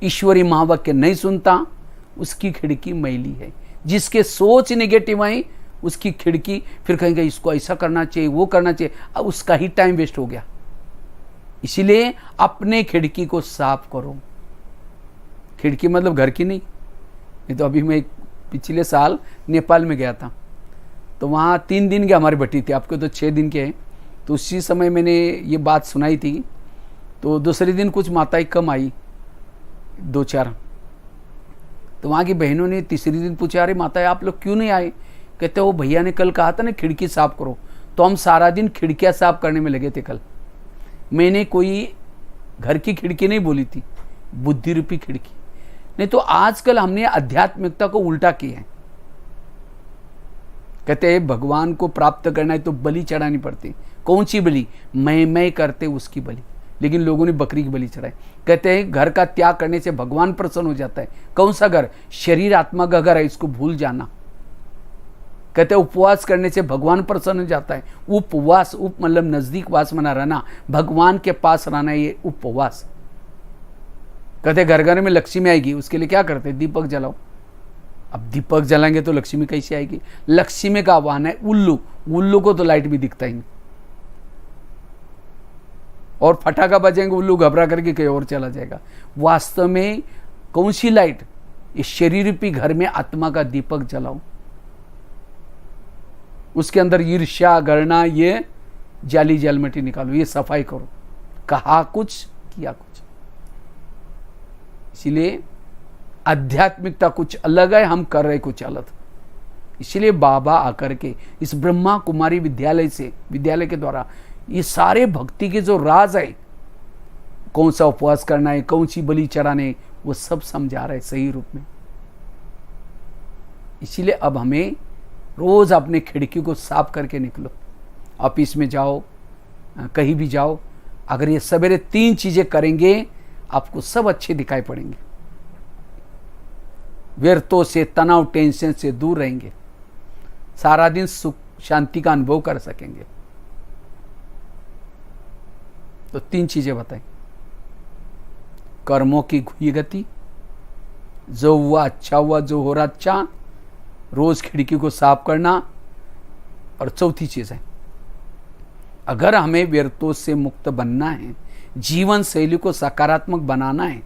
ईश्वरी महावाक्य नहीं सुनता, उसकी खिड़की मैली है। जिसके सोच नेगेटिव आई, उसकी खिड़की, फिर कहेंगे इसको ऐसा करना चाहिए, वो करना चाहिए, अब उसका ही टाइम वेस्ट हो गया। इसीलिए अपने खिड़की को साफ करो। खिड़की मतलब घर की नहीं तो अभी मैं पिछले साल नेपाल में गया था, तो वहाँ 3 दिन की हमारी भट्टी थी, आपको तो 6 दिन के हैं। तो उसी समय मैंने ये बात सुनाई थी, तो दूसरे दिन कुछ माताएं कम आई, 2-4। तो वहाँ की बहनों ने तीसरे दिन पूछा, अरे माता आप लोग क्यों नहीं आए? कहते वो भैया ने कल कहा था ना खिड़की साफ करो, तो हम सारा दिन खिड़कियाँ साफ करने में लगे थे कल। मैंने कोई घर की खिड़की नहीं बोली थी, बुद्धि रूपी खिड़की। नहीं तो आजकल हमने आध्यात्मिकता को उल्टा किया है। कहते हैं भगवान को प्राप्त करना है तो बलि चढ़ानी पड़ती। कौन सी बलि? मैं करते उसकी बलि, लेकिन लोगों ने बकरी की बलि चढ़ाई। कहते हैं घर का त्याग करने से भगवान प्रसन्न हो जाता है। कौन सा घर? शरीर आत्मा का घर है, इसको भूल जाना। कहते हैं उपवास करने से भगवान प्रसन्न हो जाता है। उपवास, उप मतलब नजदीक, वास मना रहना, भगवान के पास रहना, ये उपवास। कहते घर घर में लक्ष्मी आएगी, उसके लिए क्या करते? दीपक जलाओ। अब दीपक जलाएंगे तो लक्ष्मी कैसे आएगी? लक्ष्मी का आह्वान है उल्लू। उल्लू को तो लाइट भी दिखता ही नहीं, और फटाका बजेंगे, उल्लू घबरा करके कहीं और चला जाएगा। वास्तव में कौन सी लाइट? इस शरीर रूपी घर में आत्मा का दीपक जलाओ, उसके अंदर ईर्ष्या गणना ये जाली जलमटी निकालो, ये सफाई करो। कहा कुछ, किया कुछ। इसीलिए आध्यात्मिकता कुछ अलग है, हम कर रहे कुछ अलग। इसीलिए बाबा आकर के इस ब्रह्मा कुमारी विद्यालय के द्वारा ये सारे भक्ति के जो राज है, कौन सा उपवास करना है, कौन सी बलि चढ़ाने, वो सब समझा रहे सही रूप में। इसीलिए अब हमें रोज अपने खिड़की को साफ करके निकलो, ऑफिस में जाओ, कहीं भी जाओ, अगर ये सवेरे 3 चीजें करेंगे आपको सब अच्छे दिखाई पड़ेंगे। व्यर्थों से, तनाव, टेंशन से दूर रहेंगे, सारा दिन सुख शांति का अनुभव कर सकेंगे। तो 3 चीजें बताएं। कर्मों की घुई गति, जो हुआ अच्छा हुआ, जो हो रहा अच्छा, रोज खिड़की को साफ करना। और चौथी चीज है, अगर हमें व्यर्थों से मुक्त बनना है, जीवन शैली को सकारात्मक बनाना है,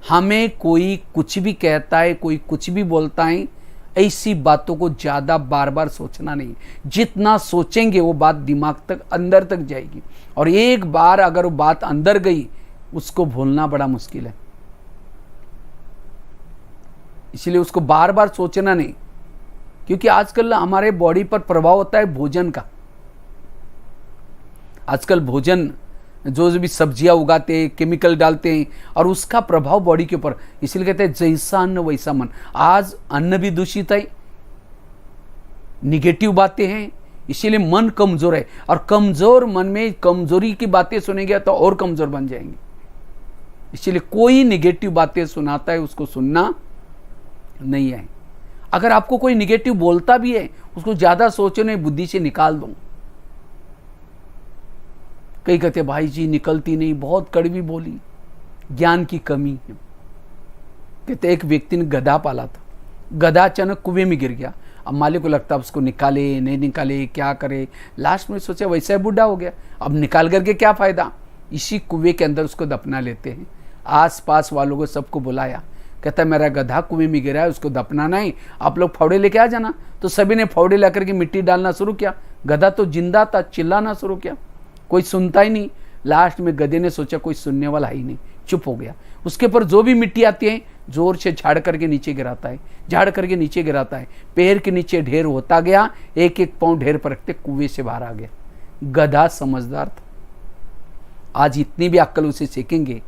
हमें कोई कुछ भी कहता है, कोई कुछ भी बोलता है, ऐसी बातों को ज्यादा बार बार सोचना नहीं। जितना सोचेंगे वो बात दिमाग तक, अंदर तक जाएगी, और एक बार अगर वो बात अंदर गई उसको भूलना बड़ा मुश्किल है। इसलिए उसको बार बार सोचना नहीं, क्योंकि आजकल हमारे बॉडी पर प्रभाव होता है भोजन का। आजकल भोजन जो भी सब्जियां उगाते हैं, केमिकल डालते हैं, और उसका प्रभाव बॉडी के ऊपर। इसलिए कहते हैं जैसा अन्न वैसा मन। आज अन्न भी दूषित है, निगेटिव बातें हैं, इसीलिए मन कमजोर है, और कमजोर मन में कमजोरी की बातें सुनेंगे तो और कमजोर बन जाएंगे। इसलिए कोई निगेटिव बातें सुनाता है उसको सुनना नहीं है। अगर आपको कोई निगेटिव बोलता भी है उसको ज्यादा सोचो नहीं, बुद्धि से निकाल दो। कई कहते भाई जी निकलती नहीं, बहुत कड़वी बोली, ज्ञान की कमी है। कहते एक व्यक्ति ने गधा पाला था, गधा अचानक कुएं में गिर गया। अब मालिक को लगता उसको निकाले नहीं निकाले, क्या करे। लास्ट में सोचा वैसा ही बूढ़ा हो गया, अब निकाल करके क्या फायदा, इसी कुएं के अंदर उसको दफना लेते हैं। आस पास वालों को सबको बुलाया, कहता मेरा गधा कुएं में गिरा है, उसको दफनाना है, आप लोग फावड़े लेके आ जाना। तो सभी ने फावड़े लेकर के मिट्टी डालना शुरू किया। गधा तो जिंदा था, चिल्लाना शुरू किया, कोई सुनता ही नहीं। लास्ट में गधे ने सोचा कोई सुनने वाला ही नहीं, चुप हो गया। उसके ऊपर जो भी मिट्टी आती है जोर से झाड़ करके नीचे गिराता है, झाड़ करके नीचे गिराता है। पैर के नीचे ढेर होता गया, एक एक पांव ढेर पर रखते कुएं से बाहर आ गया। गधा समझदार था। आज इतनी भी अक्ल उसे सीखेंगे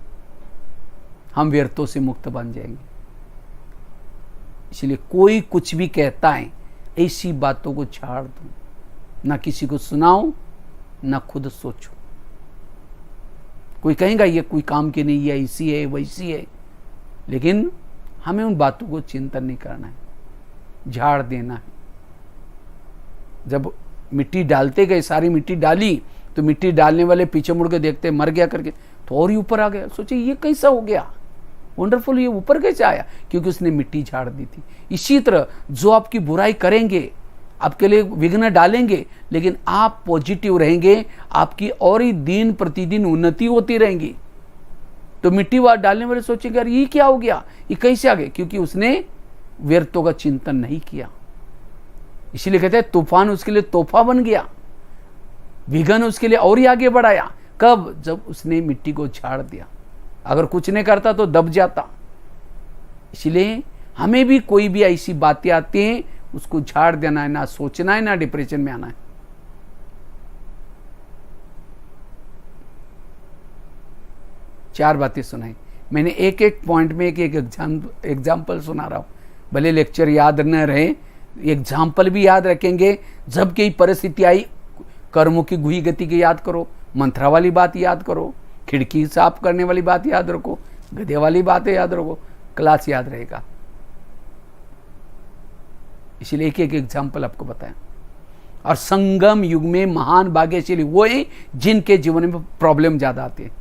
हम व्यर्थों से मुक्त बन जाएंगे। इसलिए कोई कुछ भी कहता है ऐसी बातों को झाड़ दो, ना किसी को सुनाओ ना खुद सोचो। कोई कहेगा ये कोई काम की नहीं है, ऐसी है वैसी है, लेकिन हमें उन बातों को चिंतन नहीं करना है, झाड़ देना है। जब मिट्टी डालते गए, सारी मिट्टी डाली, तो मिट्टी डालने वाले पीछे मुड़ के देखते मर गया करके, तो और ही ऊपर आ गया। सोचे ये कैसा हो गया, वंडरफुल, ये ऊपर कैसे आया, क्योंकि उसने मिट्टी झाड़ दी थी। इसी तरह जो आपकी बुराई करेंगे, आपके लिए विघ्न डालेंगे, लेकिन आप पॉजिटिव रहेंगे, आपकी और ही दिन प्रतिदिन उन्नति होती रहेंगी। तो मिट्टी डालने वाले सोचेंगे यार ये क्या हो गया, ये कैसे आ गए, क्योंकि उसने व्यर्थों का चिंतन नहीं किया। इसीलिए कहते हैं तूफान उसके लिए तोहफा बन गया, विघ्न उसके लिए और ही आगे बढ़ाया। कब, जब उसने मिट्टी को झाड़ दिया। अगर कुछ नहीं करता तो दब जाता। इसलिए हमें भी कोई भी ऐसी बातें आती हैं उसको झाड़ देना है, ना सोचना है, ना डिप्रेशन में आना है। चार बातें सुनाई मैंने, एक एक पॉइंट में एक एक एग्जाम्पल सुना रहा हूं। भले लेक्चर याद न रहे, एग्जाम्पल भी याद रखेंगे। जब कई परिस्थिति आई, कर्मों की घुई गति की याद करो, मंत्रा वाली बात याद करो, खिड़की साफ करने वाली बात याद रखो, गधे वाली बातें याद रखो, क्लास याद रहेगा। इसलिए एक एक एग्जाम्पल आपको बताया। और संगम युग में महान भाग्यशाली वो है जिनके जीवन में प्रॉब्लम ज्यादा आते हैं।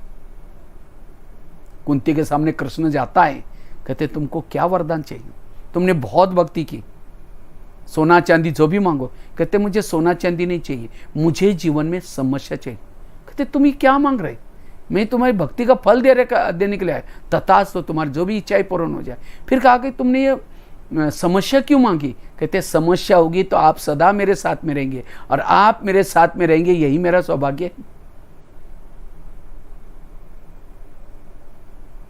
कुंती के सामने कृष्ण जाता है, कहते तुमको क्या वरदान चाहिए, तुमने बहुत भक्ति की, सोना चांदी जो भी मांगो। कहते मुझे सोना चांदी नहीं चाहिए, मुझे जीवन में समस्या चाहिए। कहते तुम ये क्या मांग रहे, मैं तुम्हारी भक्ति का फल देने के लिए आया, तथास्तु, तो तुम्हारी जो भी इच्छाएं पूर्ण हो जाए। फिर कहा कि तुमने ये समस्या क्यों मांगी। कहते समस्या होगी तो आप सदा मेरे साथ में रहेंगे, और आप मेरे साथ में रहेंगे यही मेरा सौभाग्य है।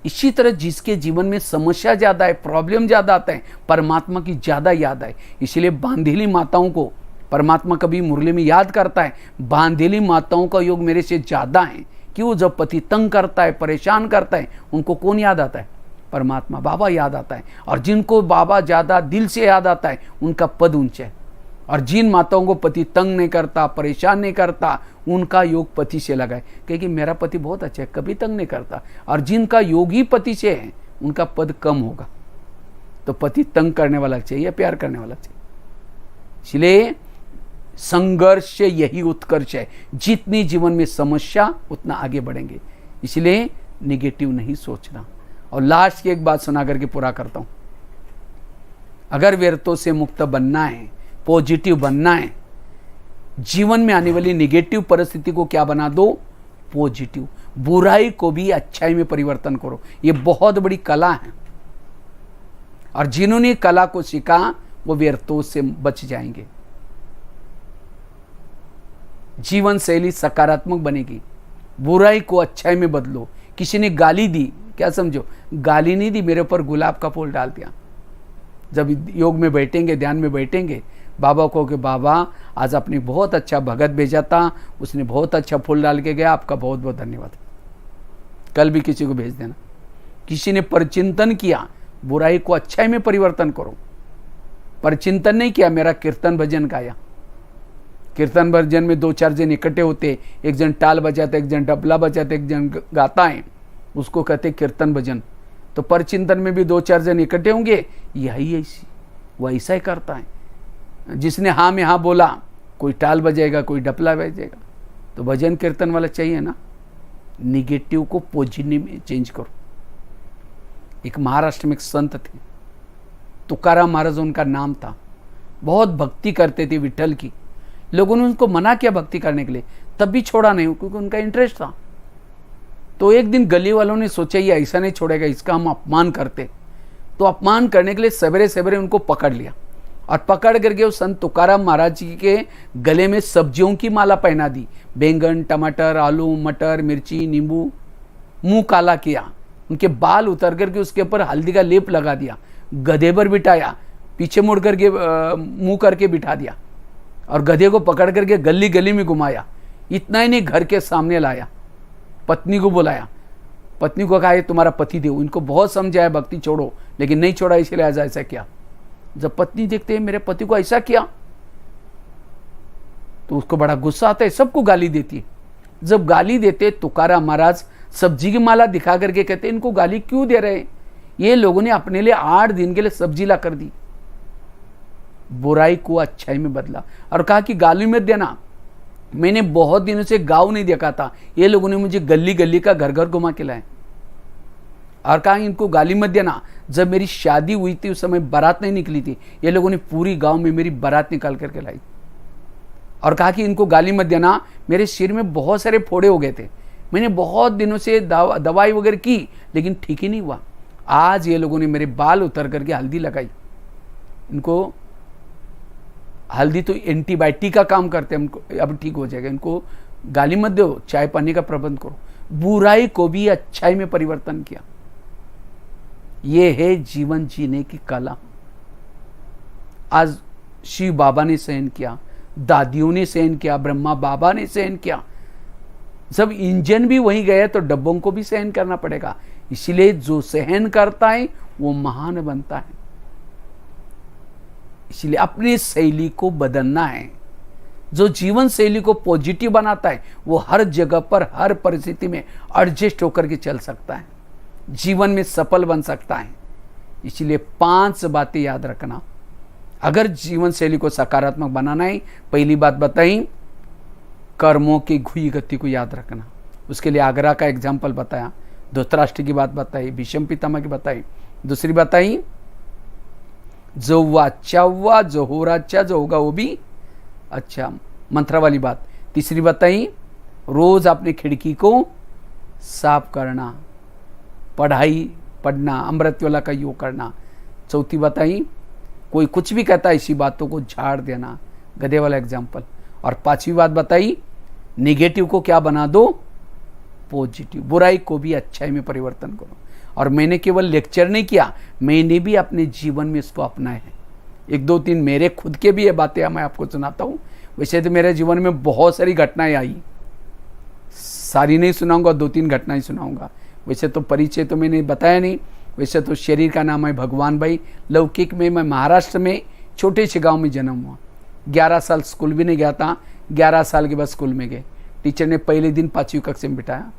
इसी तरह जिसके जीवन में समस्या ज्यादा है, प्रॉब्लम ज्यादा आता है, परमात्मा की ज्यादा याद आए। इसलिए बांधेली माताओं को परमात्मा कभी मुरली में याद करता है, बांधेली माताओं का योग मेरे से ज्यादा है। क्यों, जब पति तंग करता है, परेशान करता है, उनको कौन याद आता है, परमात्मा बाबा याद आता है। और जिनको बाबा ज़्यादा दिल से याद आता है उनका पद ऊंचा है। और जिन माताओं को पति तंग नहीं करता, परेशान नहीं करता, उनका योग पति से लगा है, क्योंकि मेरा पति बहुत अच्छा है, कभी तंग नहीं करता। और जिनका योग ही पति से है उनका पद कम होगा। तो पति तंग करने वाला चाहिए, प्यार करने वाला चाहिए। इसलिए संघर्ष यही उत्कर्ष है। जितनी जीवन में समस्या उतना आगे बढ़ेंगे। इसलिए निगेटिव नहीं सोचना। और लास्ट की एक बात सुना करके पूरा करता हूं। अगर व्यर्थों से मुक्त बनना है, पॉजिटिव बनना है, जीवन में आने वाली निगेटिव परिस्थिति को क्या बना दो, पॉजिटिव। बुराई को भी अच्छाई में परिवर्तन करो। ये बहुत बड़ी कला है। और जिन्होंने कला को सीखा वो व्यर्थों से बच जाएंगे। जीवन शैली सकारात्मक बनेगी। बुराई को अच्छाई में बदलो। किसी ने गाली दी, क्या समझो, गाली नहीं दी, मेरे ऊपर गुलाब का फूल डाल दिया। जब योग में बैठेंगे, ध्यान में बैठेंगे, बाबा को कि बाबा आज आपने बहुत अच्छा भगत भेजा था, उसने बहुत अच्छा फूल डाल के गया, आपका बहुत बहुत धन्यवाद। कल भी किसी को भेज देना। किसी ने परचिंतन किया, बुराई को अच्छाई में परिवर्तन करो। परचिंतन नहीं किया, मेरा कीर्तन भजन गाया। कीर्तन भजन में 2-4 जन इकट्ठे होते, एक जन टाल बजाते, एक जन डबला बजाते, एक जन गाता है, उसको कहते कीर्तन भजन। तो परचिंतन में भी 2-4 जन इकट्ठे होंगे, यही ऐसी वो ऐसा ही करता है। जिसने हाँ में हाँ बोला, कोई टाल बजाएगा, कोई डपला बजाएगा। तो भजन कीर्तन वाला चाहिए ना। निगेटिव को पॉजिटिव में चेंज करो। एक महाराष्ट्र में एक संत थे, तुकाराम महाराज उनका नाम था। बहुत भक्ति करते थे विठल की। लोगों ने उनको मना किया भक्ति करने के लिए, तब भी छोड़ा नहीं, क्योंकि उनका इंटरेस्ट था। तो एक दिन गली वालों ने सोचा ये ऐसा नहीं छोड़ेगा, इसका हम अपमान करते। तो अपमान करने के लिए सवेरे सवेरे उनको पकड़ लिया और पकड़ करके उस संत तुकाराम महाराज जी के गले में सब्जियों की माला पहना दी। बैंगन, टमाटर, आलू, मटर, मिर्ची, नींबू। मुंह काला किया, उनके बाल उतर करके उसके ऊपर हल्दी का लेप लगा दिया। गधे पर बिठाया, पीछे मुड़ करके मुंह करके बिठा दिया और गधे को पकड़ करके गली गली में घुमाया। इतना ही नहीं, घर के सामने लाया, पत्नी को बुलाया। पत्नी को कहा ये तुम्हारा पति देव। इनको बहुत समझाया भक्ति छोड़ो, लेकिन नहीं छोड़ा, इसलिए आज ऐसा किया। जब पत्नी देखते हैं मेरे पति को ऐसा किया, तो उसको बड़ा गुस्सा आता है, सबको गाली देती है। जब गाली देते तुकाराम महाराज सब्जी की माला दिखा करके कहते इनको गाली क्यों दे रहे हैं, ये लोगों ने अपने लिए 8 दिन के लिए सब्जी ला कर दी। बुराई को अच्छाई में बदला और कहा कि गाली मत देना, मैंने बहुत दिनों से गाँव नहीं देखा था, ये लोगों ने मुझे गली गली का घर घर घुमा के लाए। और कहा इनको गाली मत देना। जब मेरी शादी हुई थी उस समय बारात नहीं निकली थी, ये लोगों ने पूरी गांव में मेरी बारात निकाल करके लाई। और कहा कि इनको गाली मत देना, मेरे सिर में बहुत सारे फोड़े हो गए थे, मैंने बहुत दिनों से दवाई वगैरह की, लेकिन ठीक ही नहीं हुआ। आज ये लोगों ने मेरे बाल उतर करके हल्दी लगाई। इनको हल्दी तो एंटीबायोटिक का काम करते हैं, इनको अब ठीक हो जाएगा। इनको गाली मत दो, चाय पानी का प्रबंध करो। बुराई को भी अच्छाई में परिवर्तन किया। ये है जीवन जीने की कला। आज शिव बाबा ने सहन किया, दादियों ने सहन किया, ब्रह्मा बाबा ने सहन किया। जब इंजन भी वहीं गए तो डब्बों को भी सहन करना पड़ेगा। इसलिए जो सहन करता है वो महान बनता है। इसलिए अपनी शैली को बदलना है। जो जीवन शैली को पॉजिटिव बनाता है वो हर जगह पर, हर परिस्थिति में एडजस्ट होकर के चल सकता है, जीवन में सफल बन सकता है। इसलिए 5 बातें याद रखना अगर जीवन शैली को सकारात्मक बनाना है। पहली बात बताई, कर्मों की घुई गति को याद रखना। उसके लिए आगरा का एग्जाम्पल बताया, धृतराष्ट्र की बात बताई, भीष्म पितामह की बताई। दूसरी बताई, जो हुआ अच्छा हुआ, जो हो रहा अच्छा, जो होगा वो भी अच्छा, मंत्र वाली बात। तीसरी बताई, रोज अपनी खिड़की को साफ करना, पढ़ाई पढ़ना, अमृतवेला का योग करना। चौथी बताई, कोई कुछ भी कहता है इसी बातों को झाड़ देना, गधे वाला एग्जाम्पल। और 5वीं बात बताई, नेगेटिव को क्या बना दो, पॉजिटिव। बुराई को भी अच्छाई में परिवर्तन करो। और मैंने केवल लेक्चर नहीं किया, मैंने भी अपने जीवन में इसको अपनाया है। 1, 2, 3 मेरे खुद के भी ये बातें मैं आपको सुनाता हूँ। वैसे तो मेरे जीवन में बहुत सारी घटनाएं आई, सारी नहीं सुनाऊंगा, 2-3 घटनाएं सुनाऊंगा। वैसे तो परिचय तो मैंने बताया नहीं, वैसे तो शरीर का नाम है भगवान भाई, लौकिक में मैं महाराष्ट्र में छोटे से गांव में जन्म हुआ। 11 साल स्कूल भी नहीं गया था, 11 साल के बाद स्कूल में गए। टीचर ने पहले दिन 5वीं कक्षा में बिठाया।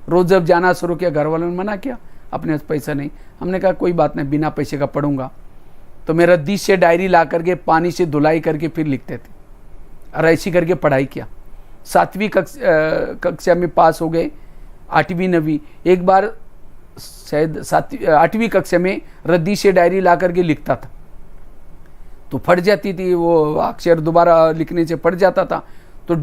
रोज़ जब जाना शुरू किया घर वालों ने मना किया, अपने पास पैसा नहीं। हमने कहा कोई बात नहीं, बिना पैसे का पढ़ूंगा। तो मैं रद्दी से डायरी ला करके पानी से धुलाई करके फिर लिखते थे, और ऐसी करके पढ़ाई किया। 7वीं कक्षा में पास हो गए, 8वीं 9वीं। एक बार शायद 8वीं कक्षा में रद्दी से डायरी ला करके लिखता था तो फट जाती थी, वो अक्षर दोबारा लिखने से फट जाता था। तो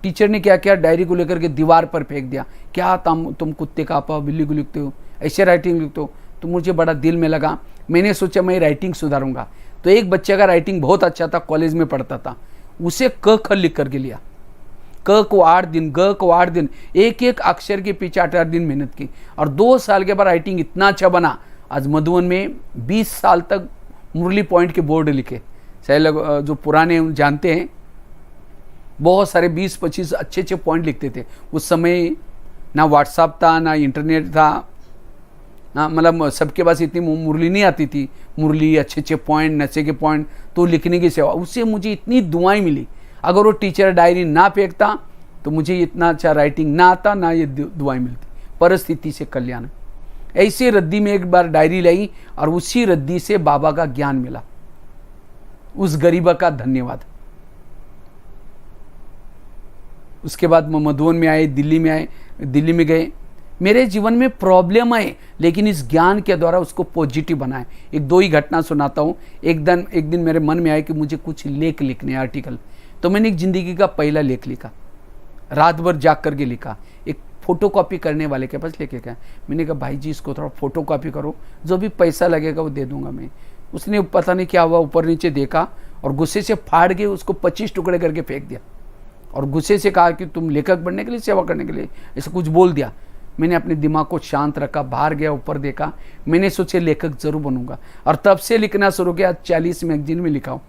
टीचर ने क्या किया, डायरी को लेकर के दीवार पर फेंक दिया। क्या तुम कुत्ते का आपा बिल्ली को लिखते हो, ऐसे राइटिंग लिखते हो। तो मुझे बड़ा दिल में लगा, मैंने सोचा मैं राइटिंग सुधारूंगा। तो एक बच्चे का राइटिंग बहुत अच्छा था, कॉलेज में पढ़ता था, उसे क ख लिख करके लिया। क को 8 दिन, ग को 8 दिन, एक एक अक्षर के पीछे 8-8 दिन मेहनत की, और 2 साल के बाद राइटिंग इतना अच्छा बना। आज मधुबन में 20 साल तक मुरली पॉइंट के बोर्ड लिखे। शायद लोग जो पुराने जानते हैं, बहुत सारे 20-25 अच्छे पॉइंट लिखते थे। उस समय ना व्हाट्सअप था, ना इंटरनेट था, ना मतलब सबके पास इतनी मुरली नहीं आती थी। मुरली, अच्छे पॉइंट, नशे के पॉइंट, तो लिखने की सेवा, उससे मुझे इतनी दुआएं मिली। अगर वो टीचर डायरी ना फेंकता तो मुझे इतना अच्छा राइटिंग ना आता, ना ये दुआएं मिलती। परिस्थिति से कल्याण। ऐसे रद्दी में एक बार डायरी लाई, और उसी रद्दी से बाबा का ज्ञान मिला। उस गरीबा का धन्यवाद। उसके बाद मैं मधुबन में आए, दिल्ली में गए। मेरे जीवन में प्रॉब्लम आए, लेकिन इस ज्ञान के द्वारा उसको पॉजिटिव बनाए। 1-2 ही घटना सुनाता हूँ। एक दिन मेरे मन में आया कि मुझे कुछ लेख लिखने, आर्टिकल। तो मैंने एक जिंदगी का पहला लेख लिखा, रात भर जाग करके लिखा। एक फोटोकॉपी करने वाले के पास लेके गया। मैंने कहा भाई जी इसको थोड़ा फोटोकॉपी करो, जो भी पैसा लगेगा वो दे दूंगा मैं। उसने पता नहीं क्या हुआ, ऊपर नीचे देखा और गुस्से से फाड़ के उसको 25 टुकड़े करके फेंक दिया, और गुस्से से कहा कि तुम लेखक बनने के लिए, सेवा करने के लिए, ऐसा कुछ बोल दिया। मैंने अपने दिमाग को शांत रखा, बाहर गया, ऊपर देखा। मैंने सोचे लेखक जरूर बनूंगा, और तब से लिखना शुरू किया। 40 मैगजीन में लिखा हूँ,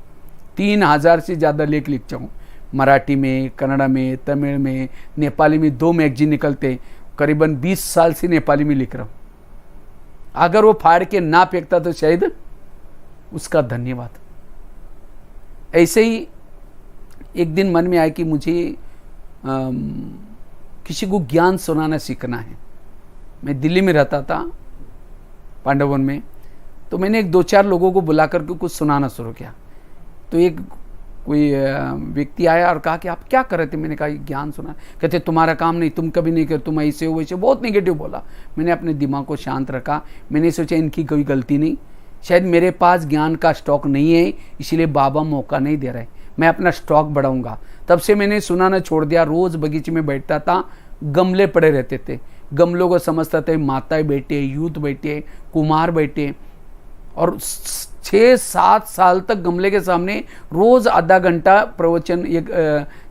3000 से ज़्यादा लेख लिखता हूँ। मराठी में, कन्नड़ा में, तमिल में, नेपाली में 2 मैगजीन निकलते। करीबन 20 साल से नेपाली में लिख रहा हूँ। अगर वो फाड़ के ना फेंकता तो शायद उसका धन्यवाद। ऐसे ही एक दिन मन में आया कि मुझे किसी को ज्ञान सुनाना सीखना है। मैं दिल्ली में रहता था, पांडवन में। तो मैंने 2-4 लोगों को बुला करके कुछ सुनाना शुरू किया। तो एक कोई व्यक्ति आया और कहा कि आप क्या कर रहे थे। मैंने कहा ज्ञान सुना। कहते तुम्हारा काम नहीं, तुम कभी नहीं कर, तुम ऐसे हो वैसे, बहुत नेगेटिव बोला। मैंने अपने दिमाग को शांत रखा। मैंने सोचा इनकी कोई गलती नहीं, शायद मेरे पास ज्ञान का स्टॉक नहीं है, इसीलिए बाबा मौका नहीं दे रहे। मैं अपना स्टॉक बढ़ाऊंगा। तब से मैंने सुनाना छोड़ दिया। रोज़ बगीचे में बैठता था, गमले पड़े रहते थे, गमलों को समझता था माताएं बैठे, यूथ बैठे, कुमार बैठे, और 6-7 साल तक गमले के सामने रोज़ आधा घंटा प्रवचन, एक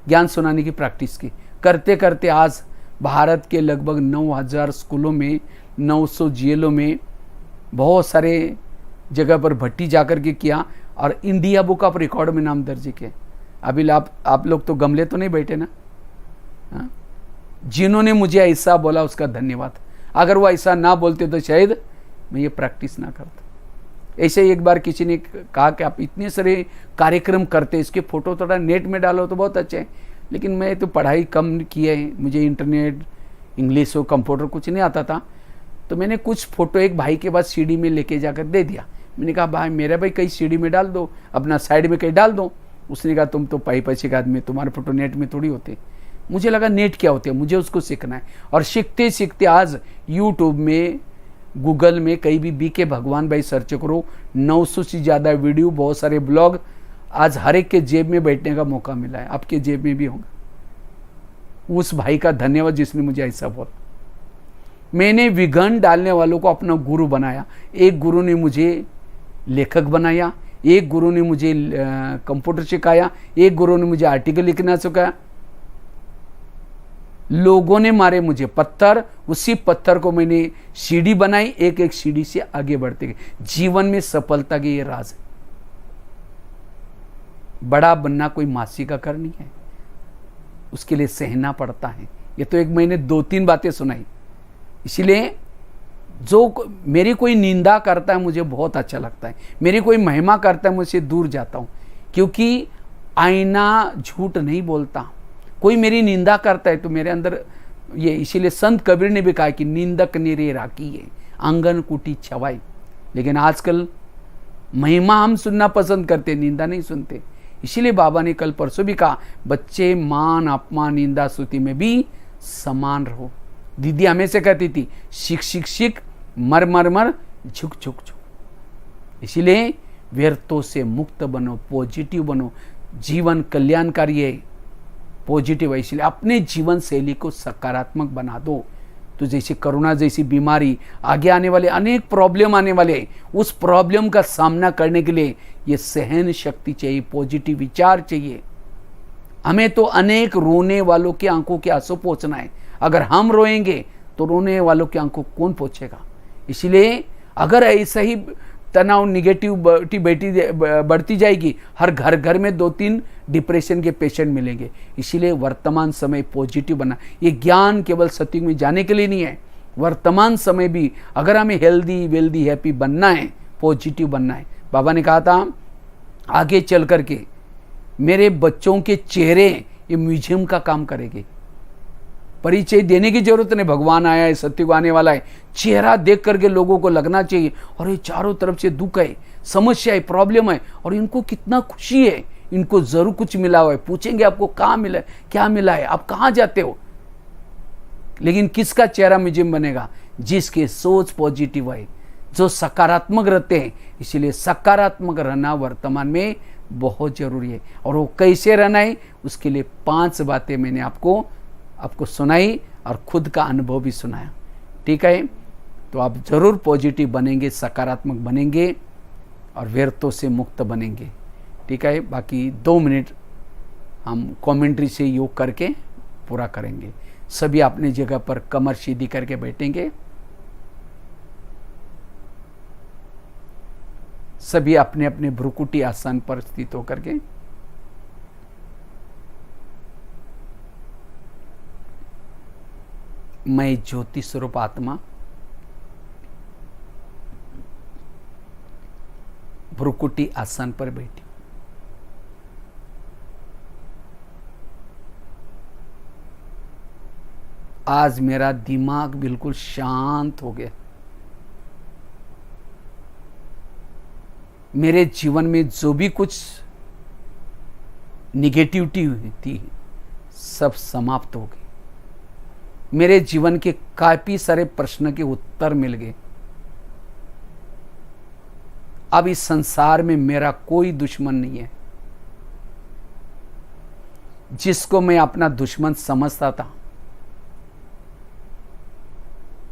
ज्ञान सुनाने की प्रैक्टिस की। करते करते आज भारत के लगभग 9000 स्कूलों में, 900 जेलों में, बहुत सारे जगह पर भट्टी जाकर के किया, और इंडिया बुक ऑफ रिकॉर्ड में नाम दर्ज किया। अभी आप लोग तो गमले तो नहीं बैठे ना। हाँ? जिन्होंने मुझे ऐसा बोला उसका धन्यवाद। अगर वो ऐसा ना बोलते तो शायद मैं ये प्रैक्टिस ना करता। ऐसे ही एक बार किसी ने कहा कि आप इतने सारे कार्यक्रम करते, इसके फ़ोटो थोड़ा नेट में डालो तो बहुत अच्छे है। लेकिन मैं तो पढ़ाई कम की है, मुझे इंटरनेट, इंग्लिश और कंप्यूटर कुछ नहीं आता था। तो मैंने कुछ फ़ोटो एक भाई के पास सीडी में लेके जाकर दे दिया। मैंने कहा भाई मेरा भाई कहीं सीडी में डाल दो, अपना साइड में कहीं डाल दो। उसने कहा तुम तो पैसे का आदमी, तुम्हारे फोटो नेट में थोड़ी होते। मुझे लगा नेट क्या होते हैं, मुझे उसको सीखना है। और सीखते सीखते आज यूट्यूब में, गूगल में कहीं भी बीके भगवान भाई सर्च करो, 900 से ज़्यादा वीडियो, बहुत सारे ब्लॉग। आज हर एक के जेब में बैठने का मौका मिला है, आपके जेब में भी होगा। उस भाई का धन्यवाद जिसने मुझे ऐसा बोला। मैंने विघन डालने वालों को अपना गुरु बनाया। एक गुरु ने मुझे लेखक बनाया, एक गुरु ने मुझे कंप्यूटर सिखाया, एक गुरु ने मुझे आर्टिकल लिखना सिखाया। लोगों ने मारे मुझे पत्थर, उसी पत्थर को मैंने सीढ़ी बनाई, एक एक सीढ़ी से आगे बढ़ते गए। जीवन में सफलता के ये राज है। बड़ा बनना कोई मासी का कर नहीं है, उसके लिए सहना पड़ता है। ये तो एक मैंने 2-3 बातें सुनाई। इसलिए मेरी कोई निंदा करता है मुझे बहुत अच्छा लगता है, मेरी कोई महिमा करता है मुझसे दूर जाता हूँ, क्योंकि आईना झूठ नहीं बोलता। कोई मेरी निंदा करता है तो मेरे अंदर ये, इसीलिए संत कबीर ने भी कहा कि निंदक निरे राखी है, आंगन कुटी छवाई। लेकिन आजकल महिमा हम सुनना पसंद करते, निंदा नहीं सुनते। इसीलिए बाबा ने कल परसों भी कहा, बच्चे मान अपमान निंदा स्तुति में भी समान रहो। दीदी हमेशा कहती थी, शिक शिक शिक, मर मर मर, झुक झुक झुक। इसीलिए व्यर्थों से मुक्त बनो, पॉजिटिव बनो। जीवन कल्याणकारी है, पॉजिटिव है, इसलिए अपने जीवन शैली को सकारात्मक बना दो। तो जैसे कोरोना जैसी बीमारी, आगे आने वाले अनेक प्रॉब्लम आने वाले, उस प्रॉब्लम का सामना करने के लिए ये सहन शक्ति चाहिए, पॉजिटिव विचार चाहिए। हमें तो अनेक रोने वालों की आंखों के आंसू पोंछना है। अगर हम रोएंगे तो रोने वालों की आंखों कौन पोंछेगा? इसलिए अगर ऐसा ही तनाव निगेटिव बढ़ती जाएगी, हर घर घर में 2-3 डिप्रेशन के पेशेंट मिलेंगे। इसीलिए वर्तमान समय पॉजिटिव बना। ये ज्ञान केवल सत्युग में जाने के लिए नहीं है, वर्तमान समय भी अगर हमें हेल्दी वेल्दी हैप्पी बनना है, पॉजिटिव बनना है। बाबा ने कहा था आगे चल करके मेरे बच्चों के चेहरे ये म्यूजियम का काम करेंगे। परिचय देने की जरूरत नहीं, भगवान आया है, सत्युग आने वाला है। चेहरा देख करके लोगों को लगना चाहिए और ये चारों तरफ से दुख है, समस्या है, प्रॉब्लम है, और इनको कितना खुशी है, इनको जरूर कुछ मिला हुआ है। पूछेंगे आपको कहाँ मिला है, क्या मिला है, आप कहाँ जाते हो। लेकिन किसका चेहरा म्यूजियम बनेगा? जिसके सोच पॉजिटिव है, जो सकारात्मक रहते हैं। इसीलिए सकारात्मक रहना वर्तमान में बहुत जरूरी है। और वो कैसे रहना है, उसके लिए 5 बातें मैंने आपको सुनाई और खुद का अनुभव भी सुनाया। ठीक है, तो आप जरूर पॉजिटिव बनेंगे, सकारात्मक बनेंगे और व्यर्थों से मुक्त बनेंगे। ठीक है, बाकी 2 मिनट हम कमेंट्री से योग करके पूरा करेंगे। सभी अपनी जगह पर कमर सीधी करके बैठेंगे। सभी अपने अपने भ्रुकुटी आसन पर स्थित होकर के मैं ज्योति स्वरूप आत्मा भ्रुकुटी आसन पर बैठी। आज मेरा दिमाग बिल्कुल शांत हो गया। मेरे जीवन में जो भी कुछ निगेटिविटी हुई थी सब समाप्त हो गई। मेरे जीवन के काफी सारे प्रश्न के उत्तर मिल गए। अब इस संसार में मेरा कोई दुश्मन नहीं है। जिसको मैं अपना दुश्मन समझता था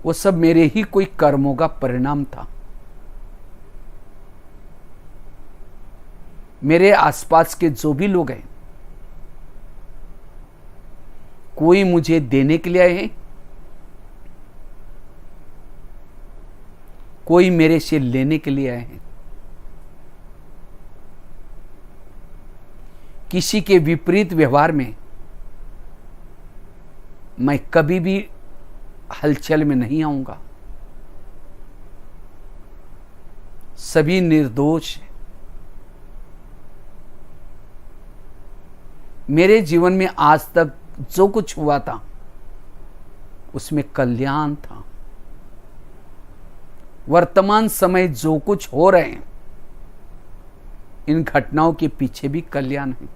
वो सब मेरे ही कोई कर्मों का परिणाम था। मेरे आसपास के जो भी लोग हैं, कोई मुझे देने के लिए आए हैं, कोई मेरे से लेने के लिए आए हैं। किसी के विपरीत व्यवहार में मैं कभी भी हलचल में नहीं आऊंगा। सभी निर्दोष हैं। मेरे जीवन में आज तक जो कुछ हुआ था उसमें कल्याण था। वर्तमान समय जो कुछ हो रहे हैं इन घटनाओं के पीछे भी कल्याण है।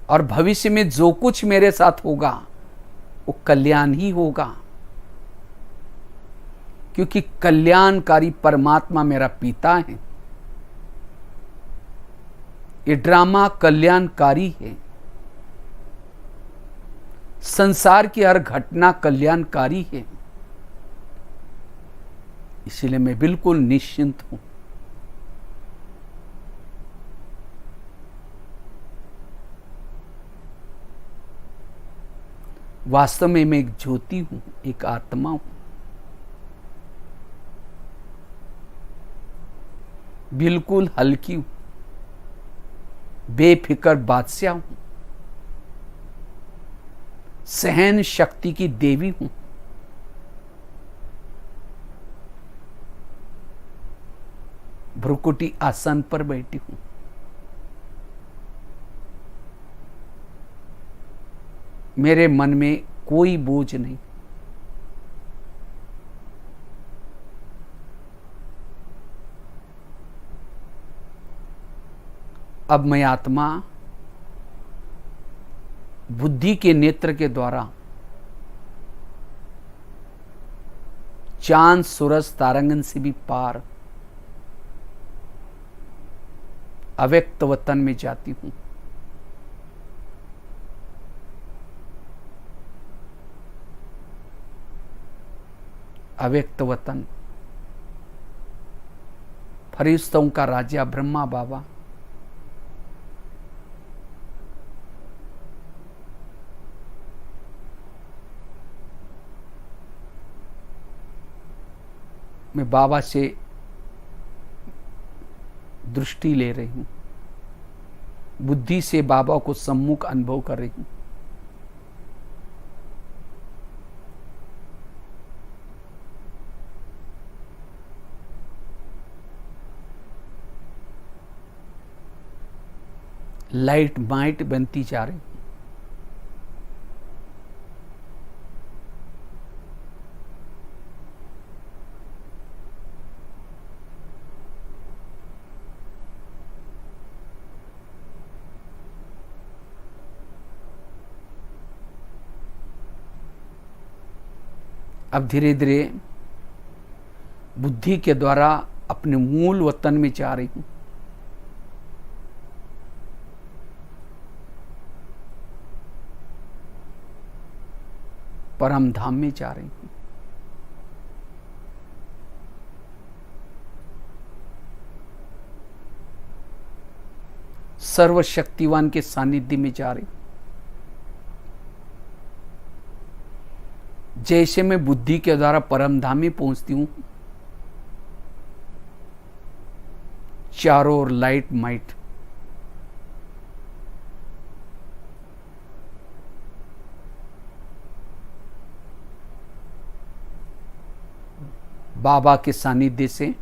और भविष्य में जो कुछ मेरे साथ होगा वो कल्याण ही होगा, क्योंकि कल्याणकारी परमात्मा मेरा पिता है। ये ड्रामा कल्याणकारी है। संसार की हर घटना कल्याणकारी है। इसलिए मैं बिल्कुल निश्चिंत हूं। वास्तव में मैं एक ज्योति हूं, एक आत्मा हूं। बिल्कुल हल्की हूं, बेफिक्र बादशाह हूं। सहन शक्ति की देवी हूं। भ्रुकुटी आसन पर बैठी हूं। मेरे मन में कोई बोझ नहीं। अब मैं आत्मा बुद्धि के नेत्र के द्वारा चांद सूरज तारांगन से भी पार अव्यक्त वतन में जाती हूं। अव्यक्त वतन, फरिश्तों का राजा ब्रह्मा बाबा, मैं बाबा से दृष्टि ले रही हूं। बुद्धि से बाबा को सम्मुख अनुभव कर रही हूं। लाइट माइट बनती जा रही हूं। अब धीरे धीरे बुद्धि के द्वारा अपने मूल वतन में जा रही हूं। परम धाम में जा रही हूं। सर्वशक्तिवान के सानिध्य में जा रही हूं। जैसे मैं बुद्धि के द्वारा परम धाम में पहुंचती हूं, चारों ओर लाइट माइट, बाबा के सानिध्य से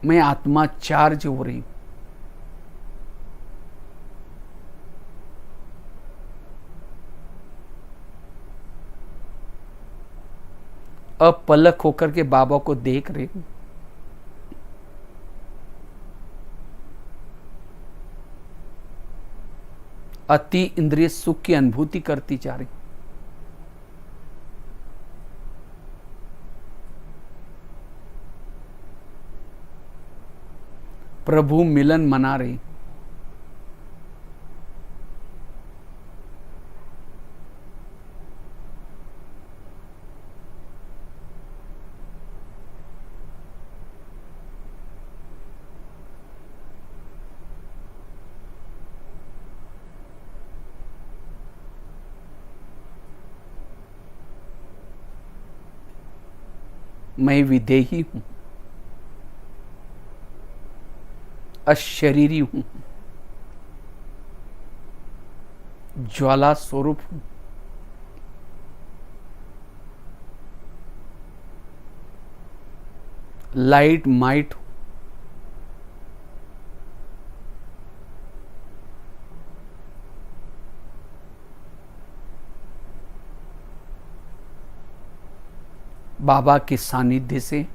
मैं आत्मा चार्ज हो रही हूं। अब पलक होकर के बाबा को देख रही हूं। अति इंद्रिय सुख की अनुभूति करती जा रही। प्रभु मिलन मना रही। मैं विदेही हूं, अशरीरी हूं, ज्वाला स्वरूप हूं। लाइट माइट हूं। बाबा के सानिध्य से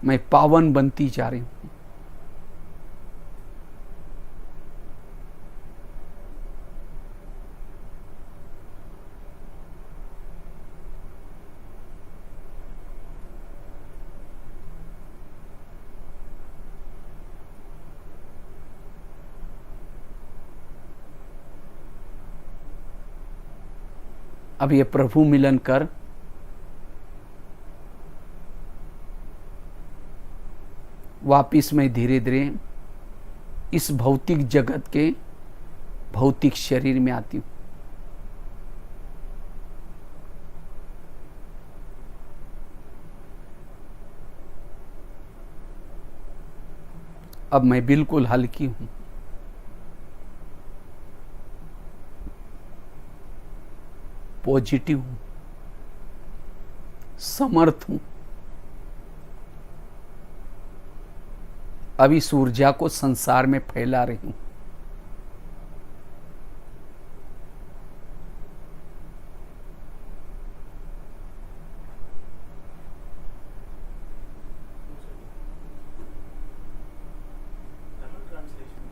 मैं पावन बनती जा रही हूं। अब ये प्रभु मिलन कर वापिस मैं धीरे धीरे इस भौतिक जगत के भौतिक शरीर में आती हूं। अब मैं बिल्कुल हल्की हूं, पॉजिटिव हूं, समर्थ हूं। अब इस ऊर्जा को संसार में फैला रही हूं।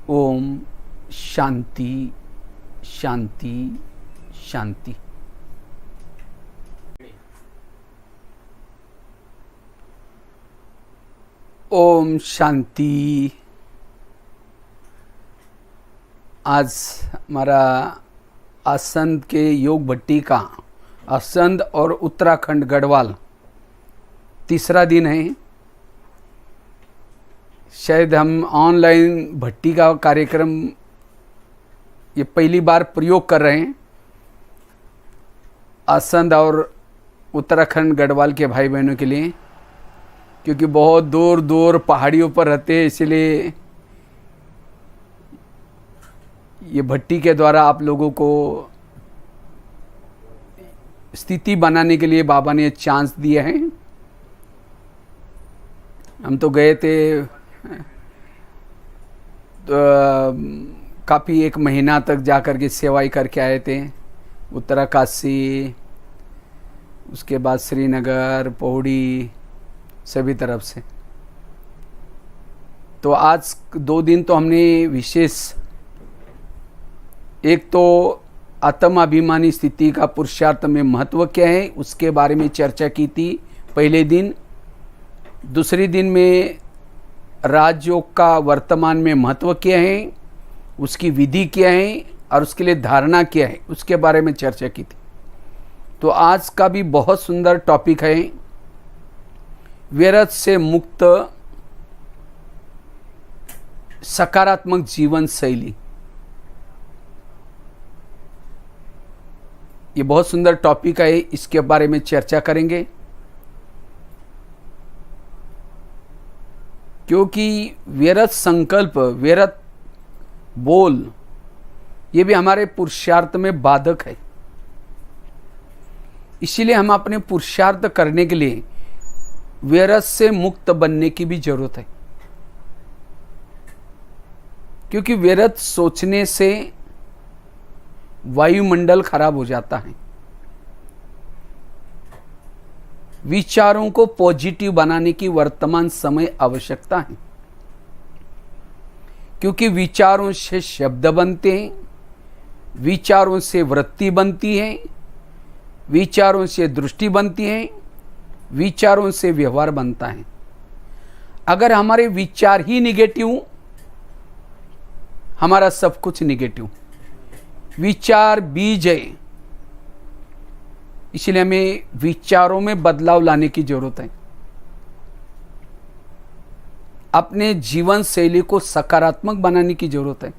ओम शांति शांति शांति। ओम शांति। आज हमारा असंध के योग भट्टी का असंध और उत्तराखंड गढ़वाल तीसरा दिन है। शायद हम ऑनलाइन भट्टी का कार्यक्रम ये पहली बार प्रयोग कर रहे हैं असंध और उत्तराखंड गढ़वाल के भाई बहनों के लिए, क्योंकि बहुत दूर दूर पहाड़ियों पर रहते हैं, इसलिए ये भट्टी के द्वारा आप लोगों को स्थिति बनाने के लिए बाबा ने चांस दिया है। हम तो गए थे तो काफ़ी 1 महीना तक जाकर के सेवाई करके आए थे, उत्तराकाशी, उसके बाद श्रीनगर, पौड़ी, सभी तरफ से। तो आज 2 दिन तो हमने विशेष, एक तो आत्माभिमानी स्थिति का पुरुषार्थ में महत्व क्या है उसके बारे में चर्चा की थी पहले दिन। दूसरे दिन में राजयोग का वर्तमान में महत्व क्या है, उसकी विधि क्या है और उसके लिए धारणा क्या है, उसके बारे में चर्चा की थी। तो आज का भी बहुत सुंदर टॉपिक है, व्यर्थ से मुक्त सकारात्मक जीवन शैली। ये बहुत सुंदर टॉपिक है, इसके बारे में चर्चा करेंगे। क्योंकि व्यर्थ संकल्प, व्यर्थ बोल, ये भी हमारे पुरुषार्थ में बाधक है। इसीलिए हम अपने पुरुषार्थ करने के लिए व्यर्थ से मुक्त बनने की भी जरूरत है। क्योंकि व्यर्थ सोचने से वायुमंडल खराब हो जाता है। विचारों को पॉजिटिव बनाने की वर्तमान समय आवश्यकता है, क्योंकि विचारों से शब्द बनते हैं, विचारों से वृत्ति बनती है, विचारों से दृष्टि बनती है, विचारों से व्यवहार बनता है। अगर हमारे विचार ही निगेटिव, हमारा सब कुछ निगेटिव। विचार बीज है, इसलिए हमें विचारों में बदलाव लाने की जरूरत है। अपने जीवन शैली को सकारात्मक बनाने की जरूरत है।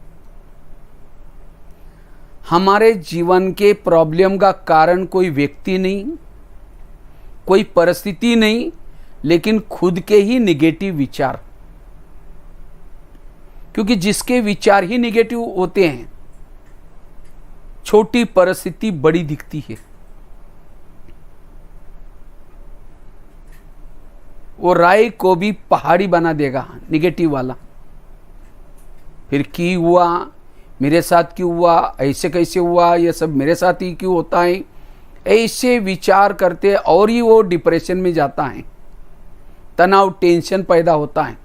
हमारे जीवन के प्रॉब्लम का कारण कोई व्यक्ति नहीं, कोई परिस्थिति नहीं, लेकिन खुद के ही निगेटिव विचार। क्योंकि जिसके विचार ही निगेटिव होते हैं, छोटी परिस्थिति बड़ी दिखती है। वो राय को भी पहाड़ी बना देगा, निगेटिव वाला। फिर की हुआ, मेरे साथ क्यों हुआ, ऐसे कैसे हुआ, ये सब मेरे साथ ही क्यों होता है, ऐसे विचार करते और ही वो डिप्रेशन में जाता है, तनाव, टेंशन पैदा होता है।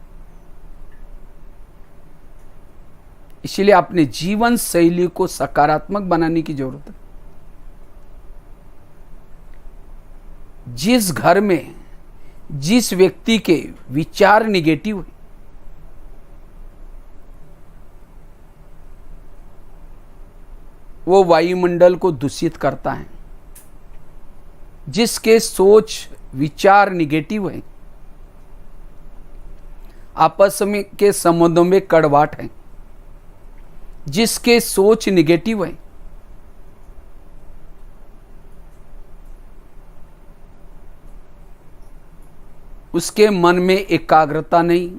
इसलिए अपने जीवन शैली को सकारात्मक बनाने की जरूरत है। जिस घर में जिस व्यक्ति के विचार निगेटिव है, वो वायुमंडल को दूषित करता है। जिसके सोच विचार निगेटिव है, आपस में के संबंधों में कड़वाहट है। जिसके सोच निगेटिव है, उसके मन में एकाग्रता नहीं,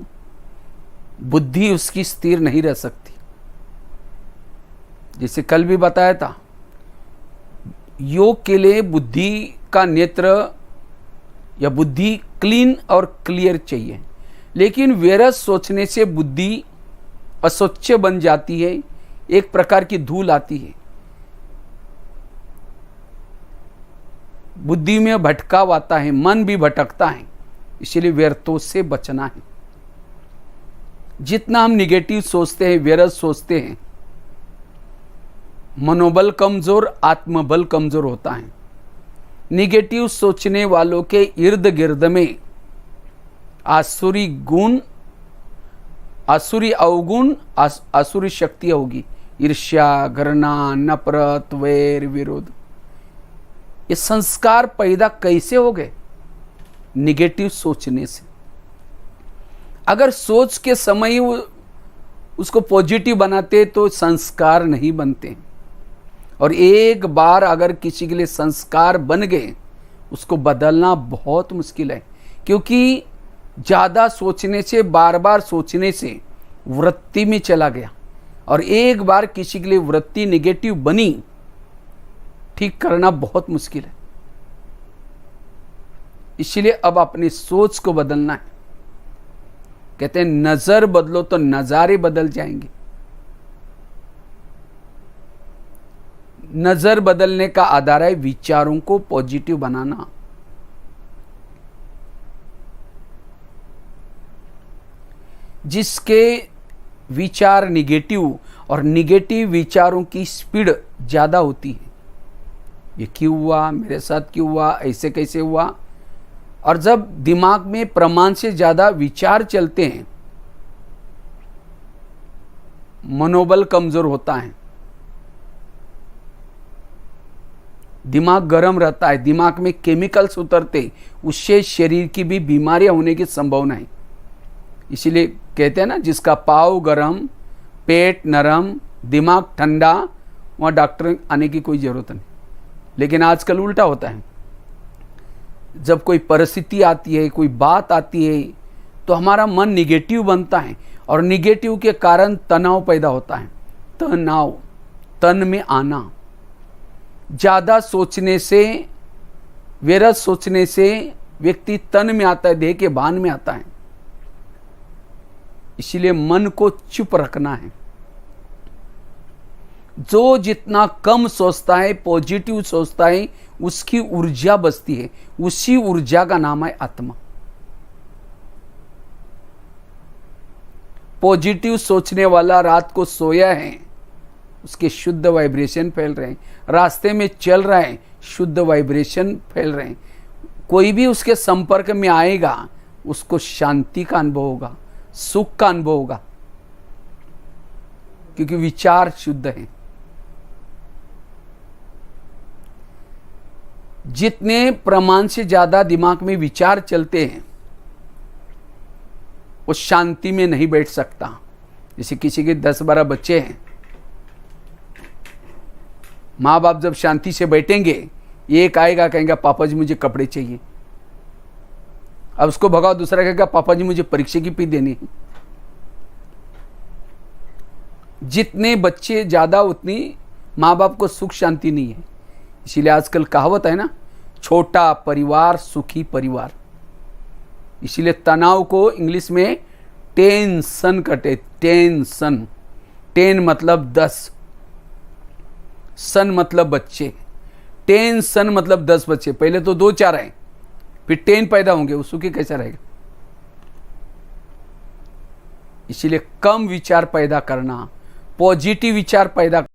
बुद्धि उसकी स्थिर नहीं रह सकती। जैसे कल भी बताया था, योग के लिए बुद्धि का नेत्र या बुद्धि क्लीन और क्लियर चाहिए, लेकिन व्यर्थ सोचने से बुद्धि अस्वच्छ बन जाती है, एक प्रकार की धूल आती है, बुद्धि में भटकाव आता है, मन भी भटकता है। इसलिए व्यर्थों से बचना है। जितना हम निगेटिव सोचते हैं, व्यर्थ सोचते हैं, मनोबल कमजोर, आत्मबल कमजोर होता है। निगेटिव सोचने वालों के इर्द गिर्द में आसुरी गुण, आसुरी अवगुण, आसुरी शक्ति होगी। ईर्ष्या, घृणा, नफरत, वैर, विरोध, ये संस्कार पैदा कैसे हो गए? निगेटिव सोचने से। अगर सोच के समय उसको पॉजिटिव बनाते तो संस्कार नहीं बनते। और एक बार अगर किसी के लिए संस्कार बन गए, उसको बदलना बहुत मुश्किल है, क्योंकि ज़्यादा सोचने से, बार बार सोचने से वृत्ति में चला गया। और एक बार किसी के लिए वृत्ति निगेटिव बनी, ठीक करना बहुत मुश्किल है। इसलिए अब अपनी सोच को बदलना है। कहते हैं नजर बदलो तो नजारे बदल जाएंगे। नजर बदलने का आधार है विचारों को पॉजिटिव बनाना। जिसके विचार निगेटिव, और निगेटिव विचारों की स्पीड ज्यादा होती है। ये क्यों हुआ, मेरे साथ क्यों हुआ, ऐसे कैसे हुआ। और जब दिमाग में प्रमाण से ज्यादा विचार चलते हैं, मनोबल कमजोर होता है, दिमाग गर्म रहता है, दिमाग में केमिकल्स उतरते, उससे शरीर की भी बीमारियां होने की संभावना है। इसीलिए कहते हैं ना, जिसका पाँव गर्म, पेट नरम, दिमाग ठंडा, वहाँ डॉक्टर आने की कोई ज़रूरत नहीं। लेकिन आजकल उल्टा होता है। जब कोई परिस्थिति आती है, कोई बात आती है, तो हमारा मन निगेटिव बनता है, और निगेटिव के कारण तनाव पैदा होता है। तनाव, तन में आना, ज़्यादा सोचने से, व्यर्थ सोचने से व्यक्ति तन में आता है, देह के भान में आता है। इसलिए मन को चुप रखना है। जो जितना कम सोचता है, पॉजिटिव सोचता है, उसकी ऊर्जा बचती है। उसी ऊर्जा का नाम है आत्मा। पॉजिटिव सोचने वाला रात को सोया है, उसके शुद्ध वाइब्रेशन फैल रहे हैं। रास्ते में चल रहा है, शुद्ध वाइब्रेशन फैल रहे हैं। कोई भी उसके संपर्क में आएगा, उसको शांति का अनुभव होगा, सुख का अनुभव होगा, क्योंकि विचार शुद्ध है। जितने प्रमाण से ज्यादा दिमाग में विचार चलते हैं, वो शांति में नहीं बैठ सकता। जैसे किसी के 10-12 बच्चे हैं, माँ बाप जब शांति से बैठेंगे, एक आएगा कहेगा पापा जी मुझे कपड़े चाहिए, अब उसको भगाओ, दूसरा कहेगा पापा जी मुझे परीक्षा की फी देनी है। जितने बच्चे ज्यादा, उतनी माँ बाप को सुख शांति नहीं है। इसीलिए आजकल कहावत है ना, छोटा परिवार सुखी परिवार। इसीलिए तनाव को इंग्लिश में टेंशन कहते। टेंशन, 10 मतलब 10, सन मतलब बच्चे। टेंशन मतलब 10 बच्चे। पहले तो 2-4 आए, फिर 10 पैदा होंगे, वो सुखी कैसा रहेगा? इसीलिए कम विचार पैदा करना, पॉजिटिव विचार पैदा